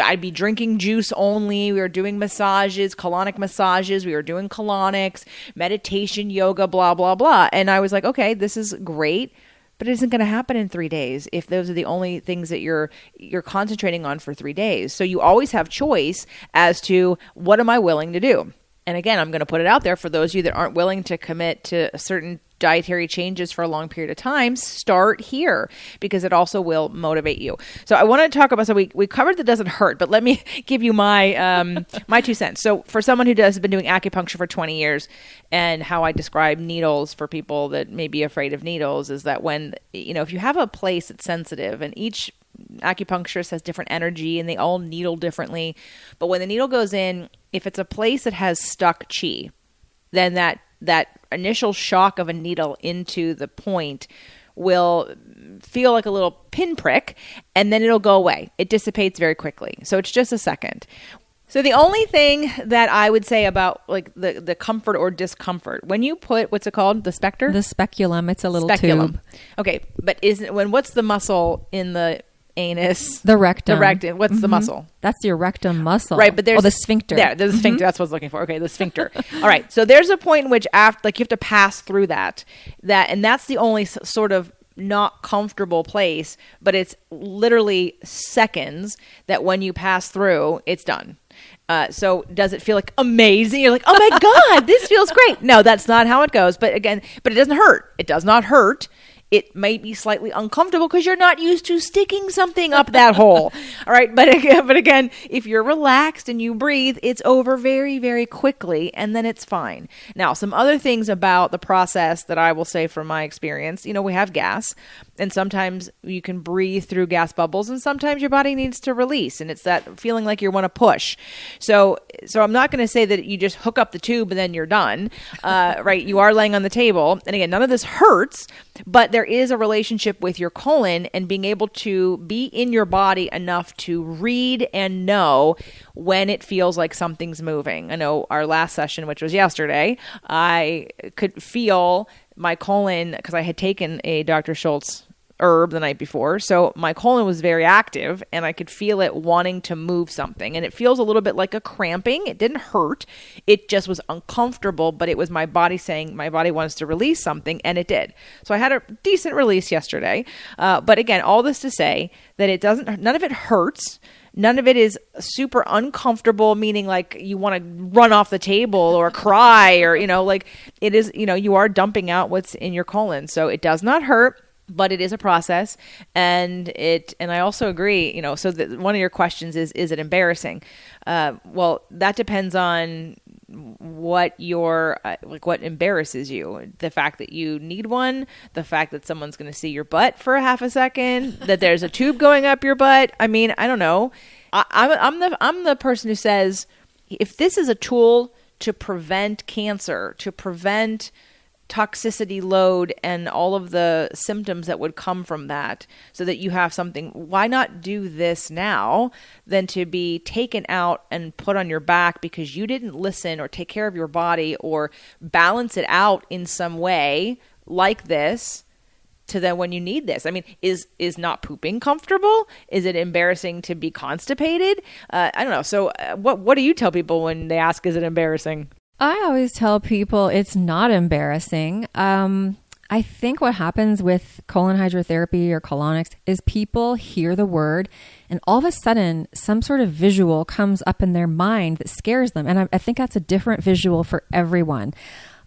I'd be drinking juice only. We were doing massages, colonic massages. We were doing colonics, meditation, yoga, blah, blah, blah. And I was like, okay, this is great, but it isn't going to happen in 3 days if those are the only things that you're concentrating on for 3 days. So you always have choice as to what am I willing to do? And again, I'm going to put it out there for those of you that aren't willing to commit to a certain dietary changes for a long period of time, start here because it also will motivate you. So I want to talk about, so we covered that doesn't hurt, but let me give you my my 2 cents. So for someone who has been doing acupuncture for 20 years and how I describe needles for people that may be afraid of needles is that when, if you have a place that's sensitive, and each acupuncturist has different energy and they all needle differently, but when the needle goes in, if it's a place that has stuck chi, then that initial shock of a needle into the point will feel like a little pinprick, and then it'll go away. It dissipates very quickly. So it's just a second. So the only thing that I would say about like the comfort or discomfort, when you put, what's it called? The specter? The speculum. It's a little speculum. tube. Okay. But what's the muscle in the anus? The rectum. The rectum. What's the muscle? That's your rectum muscle. Right, but there's the sphincter. Yeah, there's a sphincter. That's what I was looking for. Okay, the sphincter. All right. So there's a point in which you have to pass through that, and that's the only sort of not comfortable place, but it's literally seconds that when you pass through, it's done. So does it feel like amazing? You're like, oh my God, this feels great. No, that's not how it goes. But it doesn't hurt. It does not hurt. It may be slightly uncomfortable because you're not used to sticking something up that hole. All right. But again, if you're relaxed and you breathe, it's over very, very quickly, and then it's fine. Now, some other things about the process that I will say from my experience, we have gas, and sometimes you can breathe through gas bubbles, and sometimes your body needs to release, and it's that feeling like you want to push. So I'm not going to say that you just hook up the tube and then you're done. Right. You are laying on the table. And again, none of this hurts, but there is a relationship with your colon and being able to be in your body enough to read and know when it feels like something's moving. I know our last session, which was yesterday, I could feel my colon because I had taken a Dr. Schultz herb the night before. So my colon was very active and I could feel it wanting to move something. And it feels a little bit like a cramping. It didn't hurt. It just was uncomfortable, but it was my body saying my body wants to release something, and it did. So I had a decent release yesterday. But again, all this to say that none of it hurts. None of it is super uncomfortable, meaning like you want to run off the table or cry or, like it is, you are dumping out what's in your colon. So it does not hurt. But it is a process, and I also agree, so one of your questions is it embarrassing? Well, that depends on what what embarrasses you. The fact that you need one, the fact that someone's going to see your butt for a half a second, that there's a tube going up your butt. I mean, I don't know. I'm the person who says, if this is a tool to prevent cancer, to prevent toxicity load and all of the symptoms that would come from that, so that you have something, why not do this now than to be taken out and put on your back because you didn't listen or take care of your body or balance it out in some way like this, to then when you need this. I mean, is not pooping comfortable? Is it embarrassing to be constipated? I don't know. So what do you tell people when they ask, is it embarrassing? I always tell people it's not embarrassing. I think what happens with colon hydrotherapy or colonics is people hear the word and all of a sudden some sort of visual comes up in their mind that scares them. And I think that's a different visual for everyone.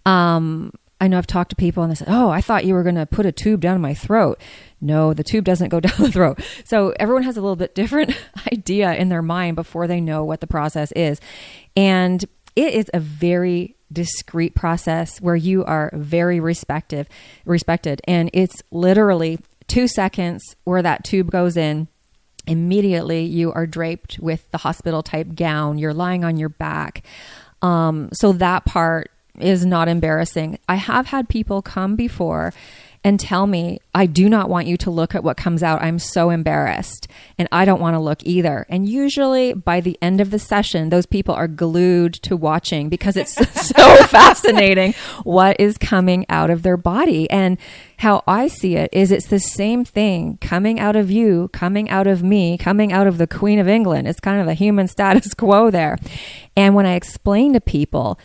I know I've talked to people and they said, oh, I thought you were going to put a tube down my throat. No, the tube doesn't go down the throat. So everyone has a little bit different idea in their mind before they know what the process is. And it is a very discreet process where you are very respected. And it's literally 2 seconds where that tube goes in. Immediately you are draped with the hospital type gown. You're lying on your back. So that part is not embarrassing. I have had people come before and tell me, I do not want you to look at what comes out. I'm so embarrassed and I don't want to look either. And usually by the end of the session, those people are glued to watching because it's so fascinating what is coming out of their body. And how I see it is it's the same thing coming out of you, coming out of me, coming out of the Queen of England. It's kind of the human status quo there. And when I explain to people,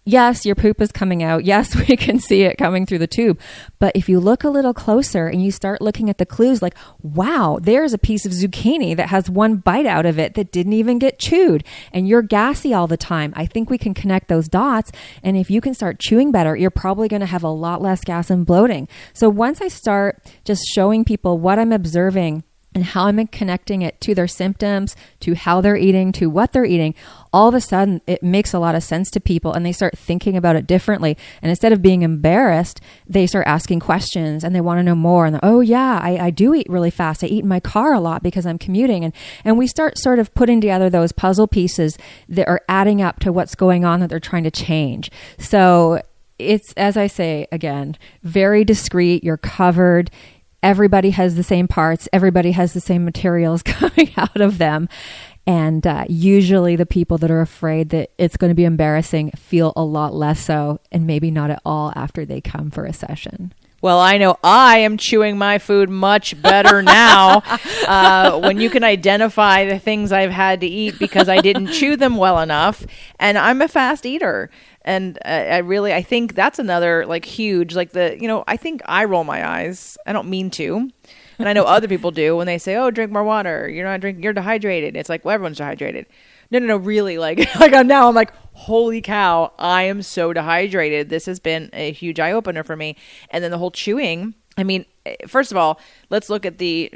yes, your poop is coming out. Yes, we can see it coming through the tube. But if you look a little closer and you start looking at the clues like, wow, there's a piece of zucchini that has one bite out of it that didn't even get chewed. And you're gassy all the time. I think we can connect those dots. And if you can start chewing better, you're probably going to have a lot less gas and bloating. So once I start just showing people what I'm observing and how I'm connecting it to their symptoms, to how they're eating, to what they're eating, all of a sudden it makes a lot of sense to people and they start thinking about it differently. And instead of being embarrassed, they start asking questions and they want to know more. And oh yeah, I do eat really fast. I eat in my car a lot because I'm commuting. And we start sort of putting together those puzzle pieces that are adding up to what's going on that they're trying to change. So it's, as I say, again, very discreet. You're covered. Everybody has the same parts. Everybody has the same materials coming out of them. And usually the people that are afraid that it's going to be embarrassing feel a lot less so, and maybe not at all after they come for a session. Well, I know I am chewing my food much better now when you can identify the things I've had to eat because I didn't chew them well enough. And I'm a fast eater. And I think that's another like huge, like I think I roll my eyes. I don't mean to. And I know other people do when they say, oh, drink more water. You're not drinking, you're dehydrated. It's like, well, everyone's dehydrated. No, really. Like now I'm like, holy cow, I am so dehydrated. This has been a huge eye opener for me. And then the whole chewing. I mean, first of all, let's look at the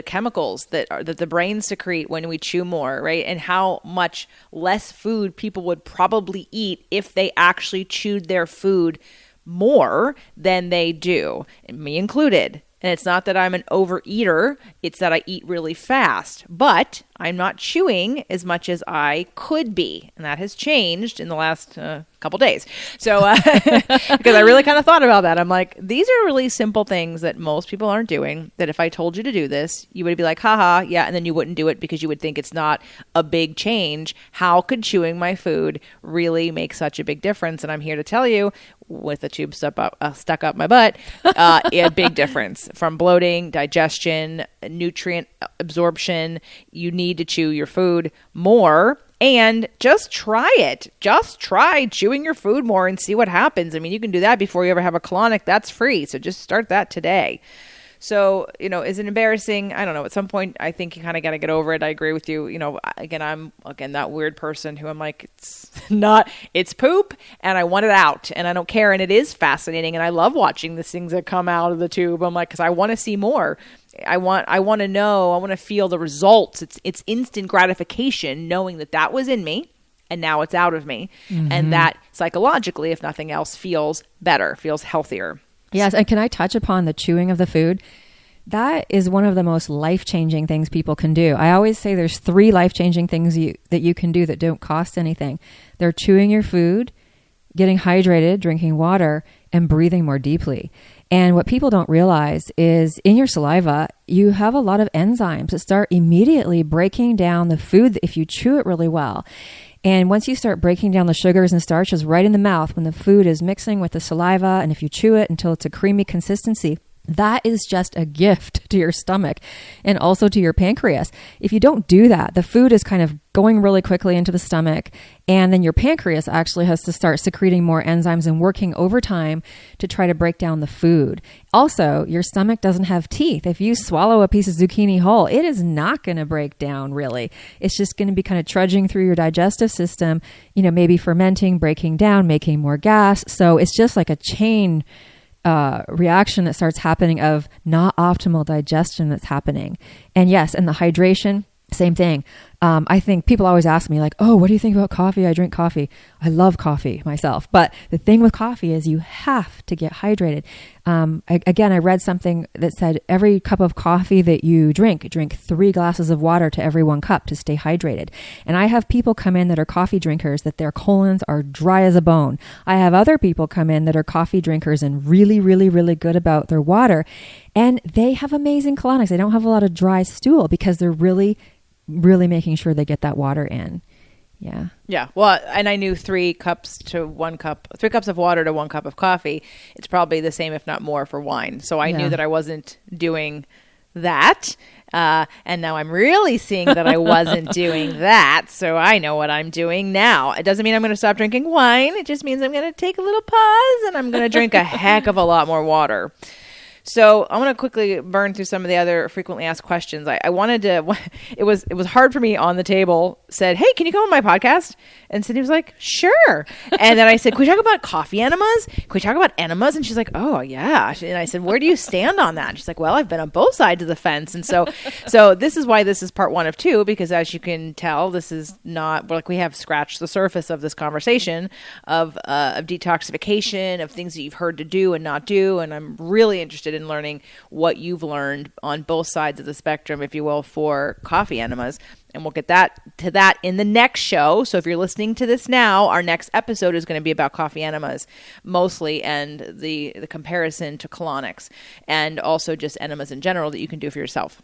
chemicals that the brain secrete when we chew more, right? And how much less food people would probably eat if they actually chewed their food more than they do, and me included. And it's not that I'm an overeater, it's that I eat really fast. But I'm not chewing as much as I could be. And that has changed in the last couple days. So, because I really kind of thought about that. I'm like, these are really simple things that most people aren't doing, that if I told you to do this, you would be like, haha, yeah. And then you wouldn't do it because you would think it's not a big change. How could chewing my food really make such a big difference? And I'm here to tell you, with the tube stuck up my butt, a big difference from bloating, digestion, nutrient absorption. You need to chew your food more and just try it. Just try chewing your food more and see what happens. I mean, you can do that before you ever have a colonic. That's free. So just start that today. So, is it embarrassing? I don't know. At some point, I think you kind of got to get over it. I agree with you. I'm that weird person who I'm like, it's poop and I want it out and I don't care. And it is fascinating. And I love watching the things that come out of the tube. I'm like, because I want to see more. I want to know, I want to feel the results. It's instant gratification knowing that was in me and now it's out of me. Mm-hmm. And that psychologically, if nothing else, feels better, feels healthier. Yes. And can I touch upon the chewing of the food? That is one of the most life-changing things people can do. I always say there's 3 life-changing things that you can do that don't cost anything. They're chewing your food, getting hydrated, drinking water, and breathing more deeply. And what people don't realize is in your saliva, you have a lot of enzymes that start immediately breaking down the food if you chew it really well. And once you start breaking down the sugars and starches right in the mouth, when the food is mixing with the saliva, and if you chew it until it's a creamy consistency, that is just a gift to your stomach and also to your pancreas. If you don't do that, the food is kind of going really quickly into the stomach, and then your pancreas actually has to start secreting more enzymes and working overtime to try to break down the food. Also, your stomach doesn't have teeth. If you swallow a piece of zucchini whole, it is not going to break down really. It's just going to be kind of trudging through your digestive system, maybe fermenting, breaking down, making more gas. So it's just like a chain reaction that starts happening of not optimal digestion that's happening. And yes, and the hydration, same thing. I think people always ask me like, oh, what do you think about coffee? I drink coffee. I love coffee myself. But the thing with coffee is you have to get hydrated. I read something that said every cup of coffee that you drink 3 glasses of water to every 1 cup to stay hydrated. And I have people come in that are coffee drinkers that their colons are dry as a bone. I have other people come in that are coffee drinkers and really, really, really good about their water. And they have amazing colonics. They don't have a lot of dry stool because they're really, really making sure they get that water in. Yeah. Yeah. Well, and I knew 3 cups of water to 1 cup of coffee. It's probably the same, if not more, for wine. So I knew that I wasn't doing that. And now I'm really seeing that I wasn't doing that. So I know what I'm doing now. It doesn't mean I'm going to stop drinking wine. It just means I'm going to take a little pause and I'm going to drink a heck of a lot more water. So I want to quickly burn through some of the other frequently asked questions. I wanted to, it was hard for me on the table, said, hey, can you come on my podcast? And Cindy was like, sure. And then I said, can we talk about coffee enemas? Can we talk about enemas? And she's like, oh yeah. And I said, where do you stand on that? And she's like, well, I've been on both sides of the fence. And so this is why this is part 1 of 2, because as you can tell, this is not like we have scratched the surface of this conversation of detoxification, of things that you've heard to do and not do. And I'm really interested in learning what you've learned on both sides of the spectrum, if you will, for coffee enemas. And we'll get to that in the next show. So if you're listening to this now, our next episode is going to be about coffee enemas mostly, and the comparison to colonics, and also just enemas in general that you can do for yourself.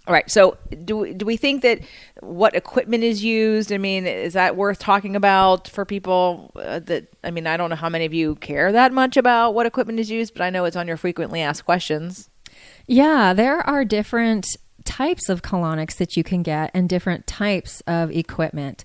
All right. So do we think that what equipment is used? I mean, is that worth talking about for people I don't know how many of you care that much about what equipment is used, but I know it's on your frequently asked questions. Yeah, there are different types of colonics that you can get and different types of equipment.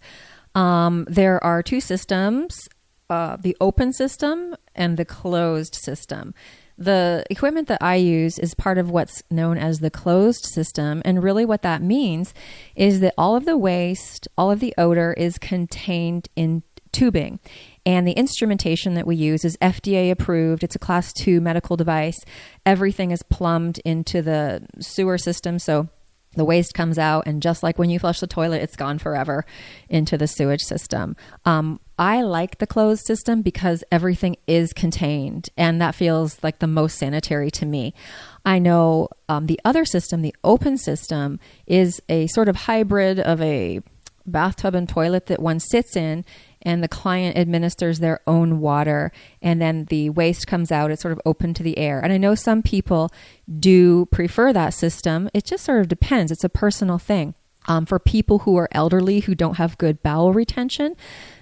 There are 2 systems, the open system and the closed system. The equipment that I use is part of what's known as the closed system. And really what that means is that all of the waste, all of the odor is contained in tubing. And the instrumentation that we use is FDA approved. It's a class 2 medical device. Everything is plumbed into the sewer system. So the waste comes out, and just like when you flush the toilet, it's gone forever into the sewage system. I like the closed system because everything is contained, and that feels like the most sanitary to me. I know the other system, the open system, is a sort of hybrid of a bathtub and toilet that one sits in, and the client administers their own water, and then the waste comes out. It's sort of open to the air. And I know some people do prefer that system. It just sort of depends. It's a personal thing. For people who are elderly, who don't have good bowel retention,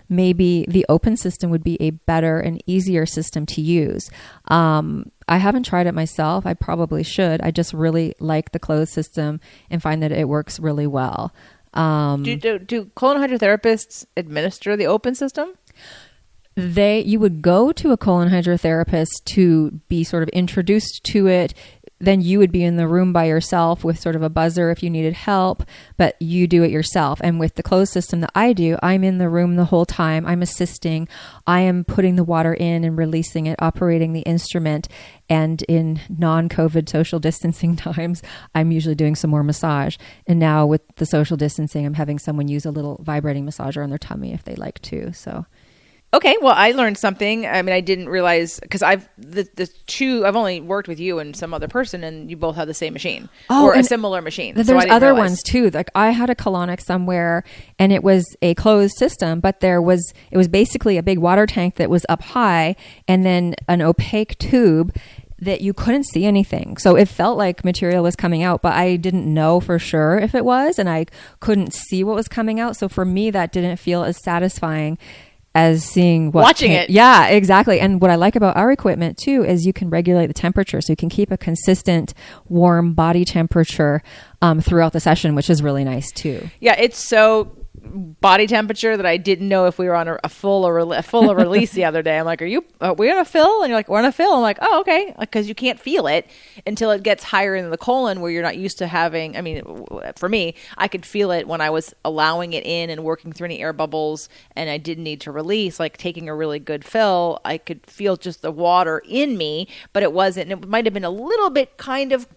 maybe the open system would be a better and easier system to use. I haven't tried it myself. I probably should. I just really like the closed system and find that it works really well. Do colon hydrotherapists administer the open system? You would go to a colon hydrotherapist to be sort of introduced to it. Then you would be in the room by yourself with sort of a buzzer if you needed help, but you do it yourself. And with the closed system that I do, I'm in the room the whole time. I'm assisting. I am putting the water in and releasing it, operating the instrument. And in non-COVID social distancing times, I'm usually doing some more massage. And now with the social distancing, I'm having someone use a little vibrating massager on their tummy if they like to. So. Okay, well, I learned something. I mean, I didn't realize, because I've only worked with you and some other person, and you both have the same machine or a similar machine. There's other ones too. Like I had a colonic somewhere, and it was a closed system, but it was basically a big water tank that was up high, and then an opaque tube that you couldn't see anything. So it felt like material was coming out, but I didn't know for sure if it was, and I couldn't see what was coming out. So for me, that didn't feel as satisfying as seeing watching it. Yeah, exactly. And what I like about our equipment too is you can regulate the temperature, so you can keep a consistent warm body temperature throughout the session, which is really nice too. Yeah, it's so body temperature that I didn't know if we were on a full or release the other day. I'm like, we on a fill? And you're like, we're on a fill. I'm like, oh, okay. Because you can't feel it until it gets higher in the colon, where you're not used to having, I mean, for me, I could feel it when I was allowing it in and working through any air bubbles, and I didn't need to release, like taking a really good fill. I could feel just the water in me, but it wasn't, it might have been a little bit kind of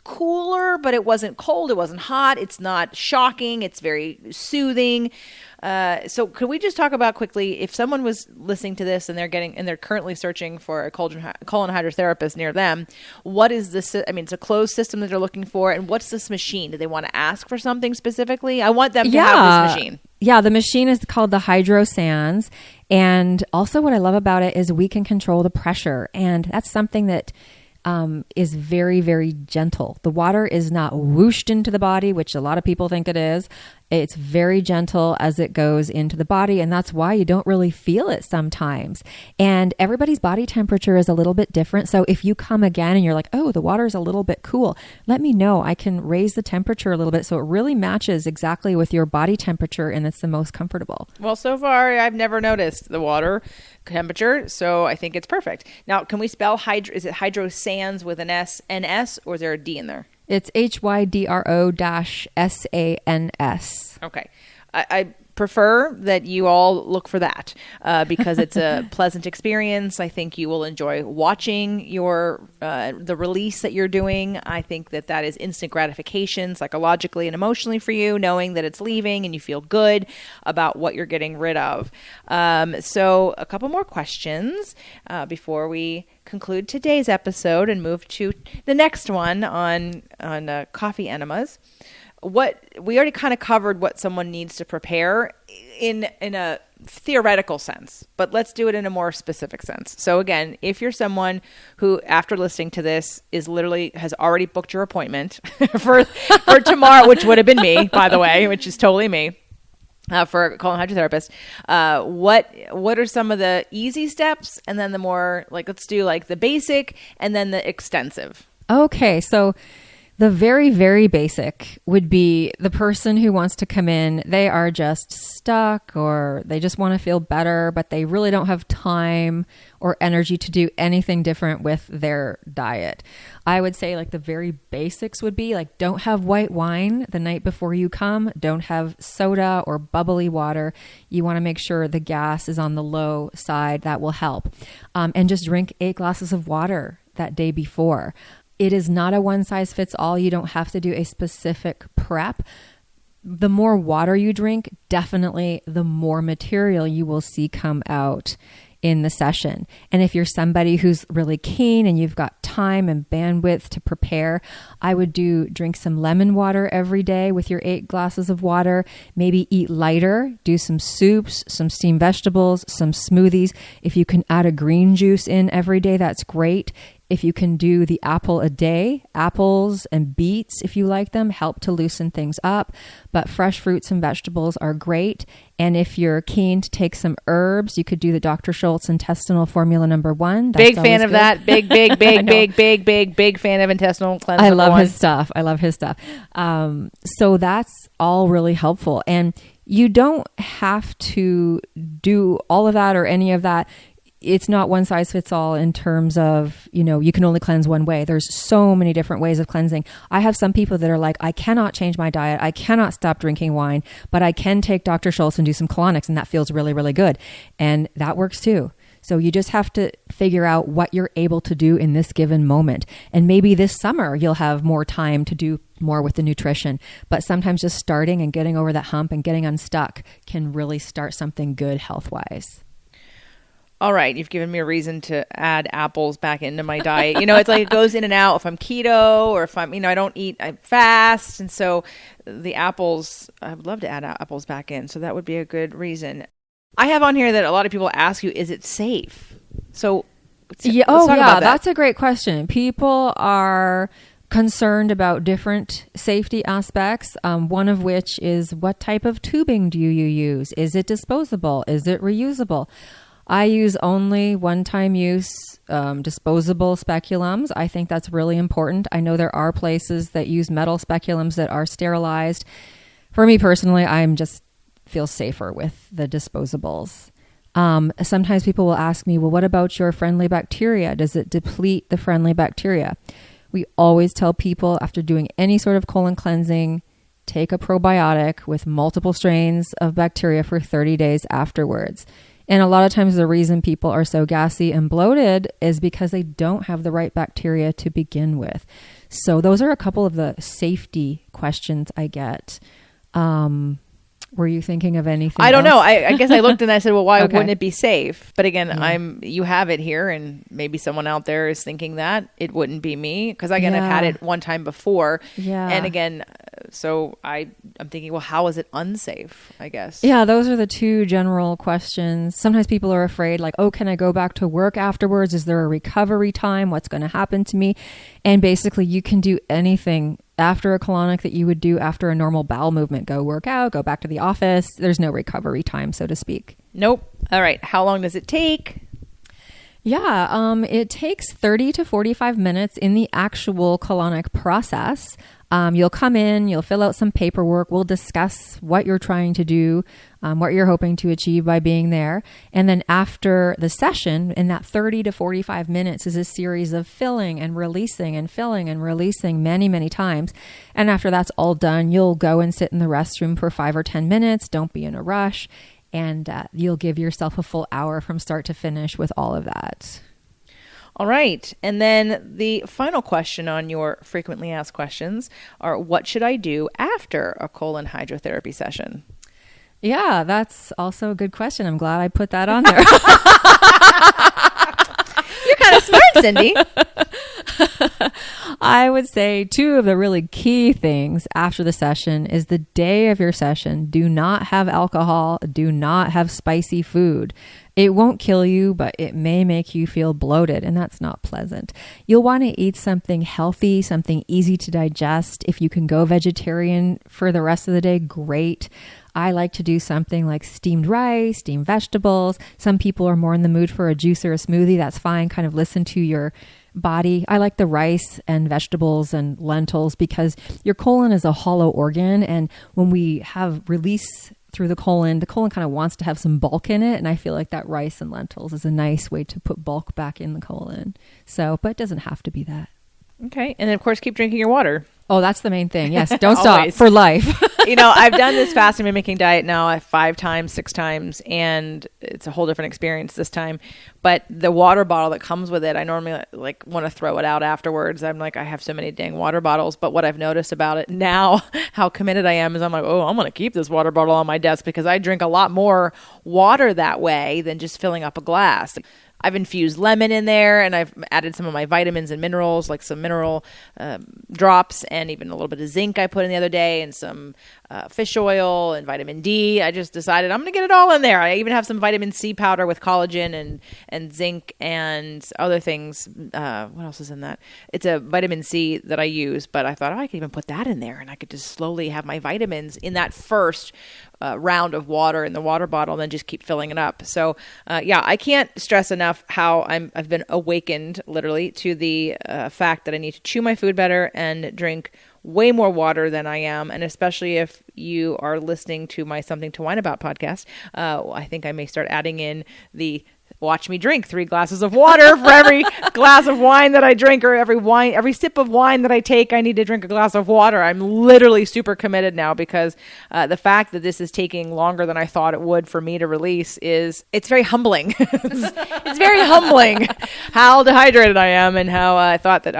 cooler, but it wasn't cold. It wasn't hot. It's not shocking. It's very soothing. So could we just talk about quickly, if someone was listening to this and they're currently searching for a colon hydrotherapist near them, what is this? I mean, it's a closed system that they're looking for. And what's this machine? Do they want to ask for something specifically? I want them to have this machine. Yeah, the machine is called the Hydrosands. And also what I love about it is we can control the pressure. And that's something that is very, very gentle. The water is not whooshed into the body, which a lot of people think it is. It's very gentle as it goes into the body. And that's why you don't really feel it sometimes. And everybody's body temperature is a little bit different. So if you come again and you're like, oh, the water's a little bit cool, let me know. I can raise the temperature a little bit. So it really matches exactly with your body temperature and it's the most comfortable. Well, so far I've never noticed the water temperature. So I think it's perfect. Now, can we spell is it Hydrosands with an S, N-S, or is there a D in there? It's HYDRO-SANS. Okay. I prefer that you all look for that because it's a pleasant experience. I think you will enjoy watching the release that you're doing. I think that is instant gratification psychologically and emotionally for you, knowing that it's leaving and you feel good about what you're getting rid of. So a couple more questions before we conclude today's episode and move to the next one on coffee enemas. What we already kind of covered what someone needs to prepare in a theoretical sense, but let's do it in a more specific sense. So again, if you're someone who, after listening to this, has already booked your appointment for tomorrow, which would have been me, by the way, which is totally me. For a colon hydrotherapist, what are some of the easy steps, and then the more let's do the basic and then the extensive. Okay, so the very, very basic would be the person who wants to come in. They are just stuck or they just want to feel better, but they really don't have time or energy to do anything different with their diet. I would say the very basics would be don't have white wine the night before you come. Don't have soda or bubbly water. You want to make sure the gas is on the low side. That will help. And just drink 8 glasses of water that day before. It is not a one size fits all. You don't have to do a specific prep. The more water you drink, definitely the more material you will see come out in the session. And if you're somebody who's really keen and you've got time and bandwidth to prepare, I would drink some lemon water every day with your 8 glasses of water. Maybe eat lighter, do some soups, some steamed vegetables, some smoothies. If you can add a green juice in every day, that's great. If you can do the apple a day, apples and beets, if you like them, help to loosen things up. But fresh fruits and vegetables are great. And if you're keen to take some herbs, you could do the Dr. Schultz intestinal formula number 1. That's big fan of that. Big fan of intestinal cleanse. I love his stuff. So that's all really helpful. And you don't have to do all of that or any of that. It's not one size fits all in terms of, you can only cleanse one way. There's so many different ways of cleansing. I have some people that are like, I cannot change my diet. I cannot stop drinking wine, but I can take Dr. Schultz and do some colonics, and that feels really, really good. And that works too. So you just have to figure out what you're able to do in this given moment. And maybe this summer you'll have more time to do more with the nutrition. But sometimes just starting and getting over that hump and getting unstuck can really start something good health-wise. All right, you've given me a reason to add apples back into my diet. It's it goes in and out if I'm keto or if I'm, I don't eat, I fast. And so the apples, I would love to add apples back in. So that would be a good reason. I have on here that a lot of people ask you, is it safe? So let's talk about that. That's a great question. People are concerned about different safety aspects, one of which is what type of tubing do you use? Is it disposable? Is it reusable? I use only one-time use disposable speculums. I think that's really important. I know there are places that use metal speculums that are sterilized. For me personally, I'm just feel safer with the disposables. Sometimes people will ask me, well, what about your friendly bacteria? Does it deplete the friendly bacteria? We always tell people after doing any sort of colon cleansing, take a probiotic with multiple strains of bacteria for 30 days afterwards. And a lot of times the reason people are so gassy and bloated is because they don't have the right bacteria to begin with. So those are a couple of the safety questions I get. Were you thinking of anything I don't else? know. I guess I looked and I said, well, why Okay. wouldn't it be safe? But again, you have it here, and maybe someone out there is thinking that it wouldn't be me. Because again, I've had it one time before. Yeah. And again, so I'm thinking, well, how is it unsafe, I guess? Yeah, those are the two general questions. Sometimes people are afraid, like, oh, can I go back to work afterwards? Is there a recovery time? What's going to happen to me? And basically, you can do anything after a colonic that you would do after a normal bowel movement. Go work out, go back to the office. There's no recovery time, so to speak. Nope. All right. How long does it take? Yeah, it takes 30 to 45 minutes in the actual colonic process. You'll come in, you'll fill out some paperwork. We'll discuss what you're trying to do, what you're hoping to achieve by being there. And then after the session, in that 30 to 45 minutes is a series of filling and releasing and filling and releasing many, many times. And after that's all done, you'll go and sit in the restroom for 5 or 10 minutes. Don't be in a rush. And you'll give yourself a full hour from start to finish with all of that. All right. And then the final question on your frequently asked questions are, what should I do after a colon hydrotherapy session? Yeah, that's also a good question. I'm glad I put that on there. You're kind of smart, Cindy. I would say two of the really key things after the session is the day of your session. Do not have alcohol. Do not have spicy food. It won't kill you, but it may make you feel bloated, and that's not pleasant. You'll want to eat something healthy, something easy to digest. If you can go vegetarian for the rest of the day, great. I like to do something like steamed rice, steamed vegetables. Some people are more in the mood for a juice or a smoothie. That's fine. Kind of listen to your body. I like the rice and vegetables and lentils because your colon is a hollow organ. And when we have release through the colon kind of wants to have some bulk in it. And I feel like that rice and lentils is a nice way to put bulk back in the colon. So, but it doesn't have to be that. Okay. And then, of course, keep drinking your water. Oh, that's the main thing. Yes. Don't stop for life. I've done this fasting mimicking diet now 5 times, 6 times, and it's a whole different experience this time. But the water bottle that comes with it, I normally want to throw it out afterwards. I'm like, I have so many dang water bottles. But what I've noticed about it now, how committed I am, is I'm like, oh, I'm going to keep this water bottle on my desk because I drink a lot more water that way than just filling up a glass. I've infused lemon in there, and I've added some of my vitamins and minerals, like some mineral drops and even a little bit of zinc I put in the other day, and some fish oil and vitamin D. I just decided I'm going to get it all in there. I even have some vitamin C powder with collagen and zinc and other things. What else is in that? It's a vitamin C that I use, but I thought, I could even put that in there, and I could just slowly have my vitamins in that first round of water in the water bottle and then just keep filling it up. So I can't stress enough how I've been awakened literally to the fact that I need to chew my food better and drink way more water than I am. And especially if you are listening to my Something to Wine About podcast, I think I may start adding in the watch me drink 3 glasses of water for every glass of wine that I drink, or every sip of wine that I take, I need to drink a glass of water. I'm literally super committed now because the fact that this is taking longer than I thought it would for me to release it's very humbling. It's very humbling how dehydrated I am and how I thought that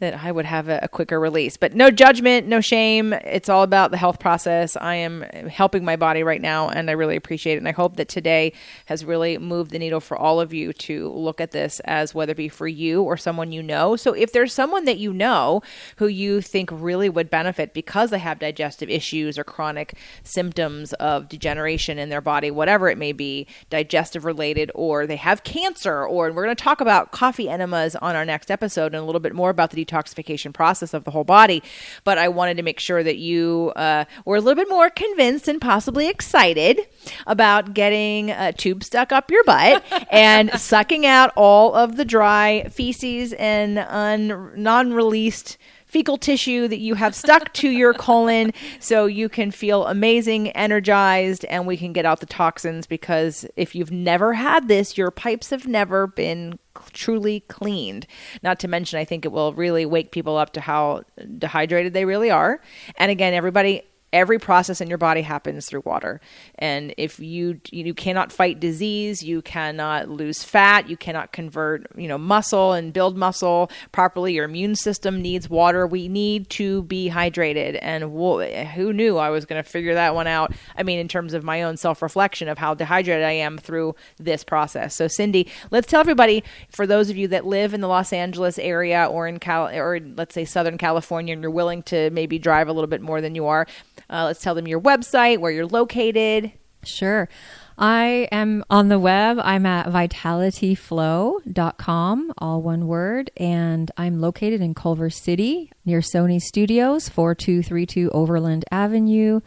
that I would have a quicker release. But no judgment, no shame. It's all about the health process. I am helping my body right now, and I really appreciate it. And I hope that today has really moved the needle for all of you to look at this as whether it be for you or someone you know. So if there's someone that you know who you think really would benefit because they have digestive issues or chronic symptoms of degeneration in their body, whatever it may be, digestive related, or they have cancer, or we're going to talk about coffee enemas on our next episode and a little bit more about the detoxification process of the whole body. But I wanted to make sure that you were a little bit more convinced and possibly excited about getting a tube stuck up your butt and sucking out all of the dry feces and non-released fecal tissue that you have stuck to your colon so you can feel amazing, energized, and we can get out the toxins, because if you've never had this, your pipes have never been truly cleaned. Not to mention, I think it will really wake people up to how dehydrated they really are. And again, everybody, every process in your body happens through water. And if you cannot fight disease, you cannot lose fat, you cannot convert, muscle and build muscle properly. Your immune system needs water. We need to be hydrated. And who knew I was going to figure that one out? I mean, in terms of my own self-reflection of how dehydrated I am through this process. So Cindy, let's tell everybody, for those of you that live in the Los Angeles area or or let's say Southern California, and you're willing to maybe drive a little bit more than you are, let's tell them your website, where you're located. Sure. I am on the web. I'm at vitalityflow.com, all one word. And I'm located in Culver City near Sony Studios, 4232 Overland Avenue.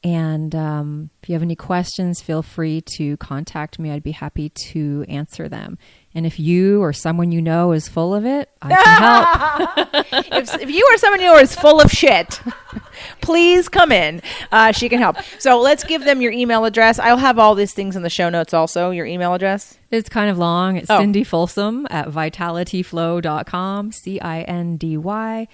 And if you have any questions, feel free to contact me. I'd be happy to answer them. And if you or someone you know is full of it, I can help. if you or someone you know is full of shit, please come in. She can help. So let's give them your email address. I'll have all these things in the show notes also. Your email address? It's kind of long. It's Cindy Folsom at vitalityflow.com, CINDYFULSOM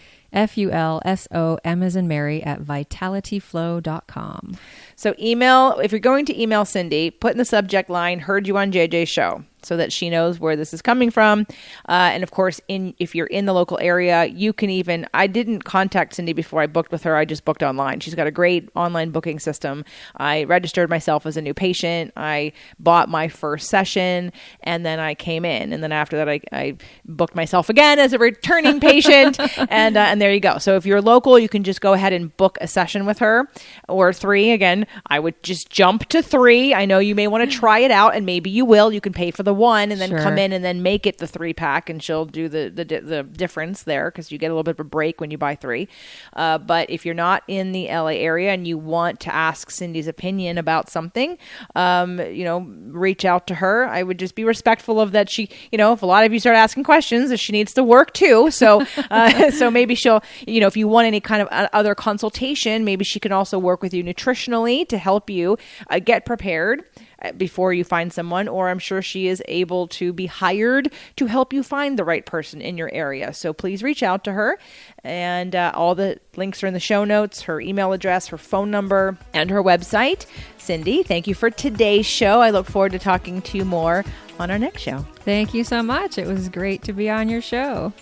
as in Mary at vitalityflow.com. So email, if you're going to email Cindy, put in the subject line, heard you on JJ's show, so that she knows where this is coming from. And of course, if you're in the local area, you can even, I didn't contact Cindy before I booked with her. I just booked online. She's got a great online booking system. I registered myself as a new patient. I bought my first session, and then I came in. And then after that, I booked myself again as a returning patient. And there you go. So if you're local, you can just go ahead and book a session with her, or 3. Again, I would just jump to 3. I know you may want to try it out, and maybe you will. You can pay for the 1 and then come in and then make it the 3-pack, and she'll do the difference there, because you get a little bit of a break when you buy 3. But if you're not in the LA area and you want to ask Cindy's opinion about something, reach out to her. I would just be respectful of that. She, if a lot of you start asking questions, she needs to work too. So, so maybe she'll, if you want any kind of other consultation, maybe she can also work with you nutritionally to help you get prepared before you find someone, or I'm sure she is able to be hired to help you find the right person in your area. So please reach out to her, and all the links are in the show notes, her email address, her phone number, and her website. Cindy, thank you for today's show. I look forward to talking to you more on our next show. Thank you so much. It was great to be on your show.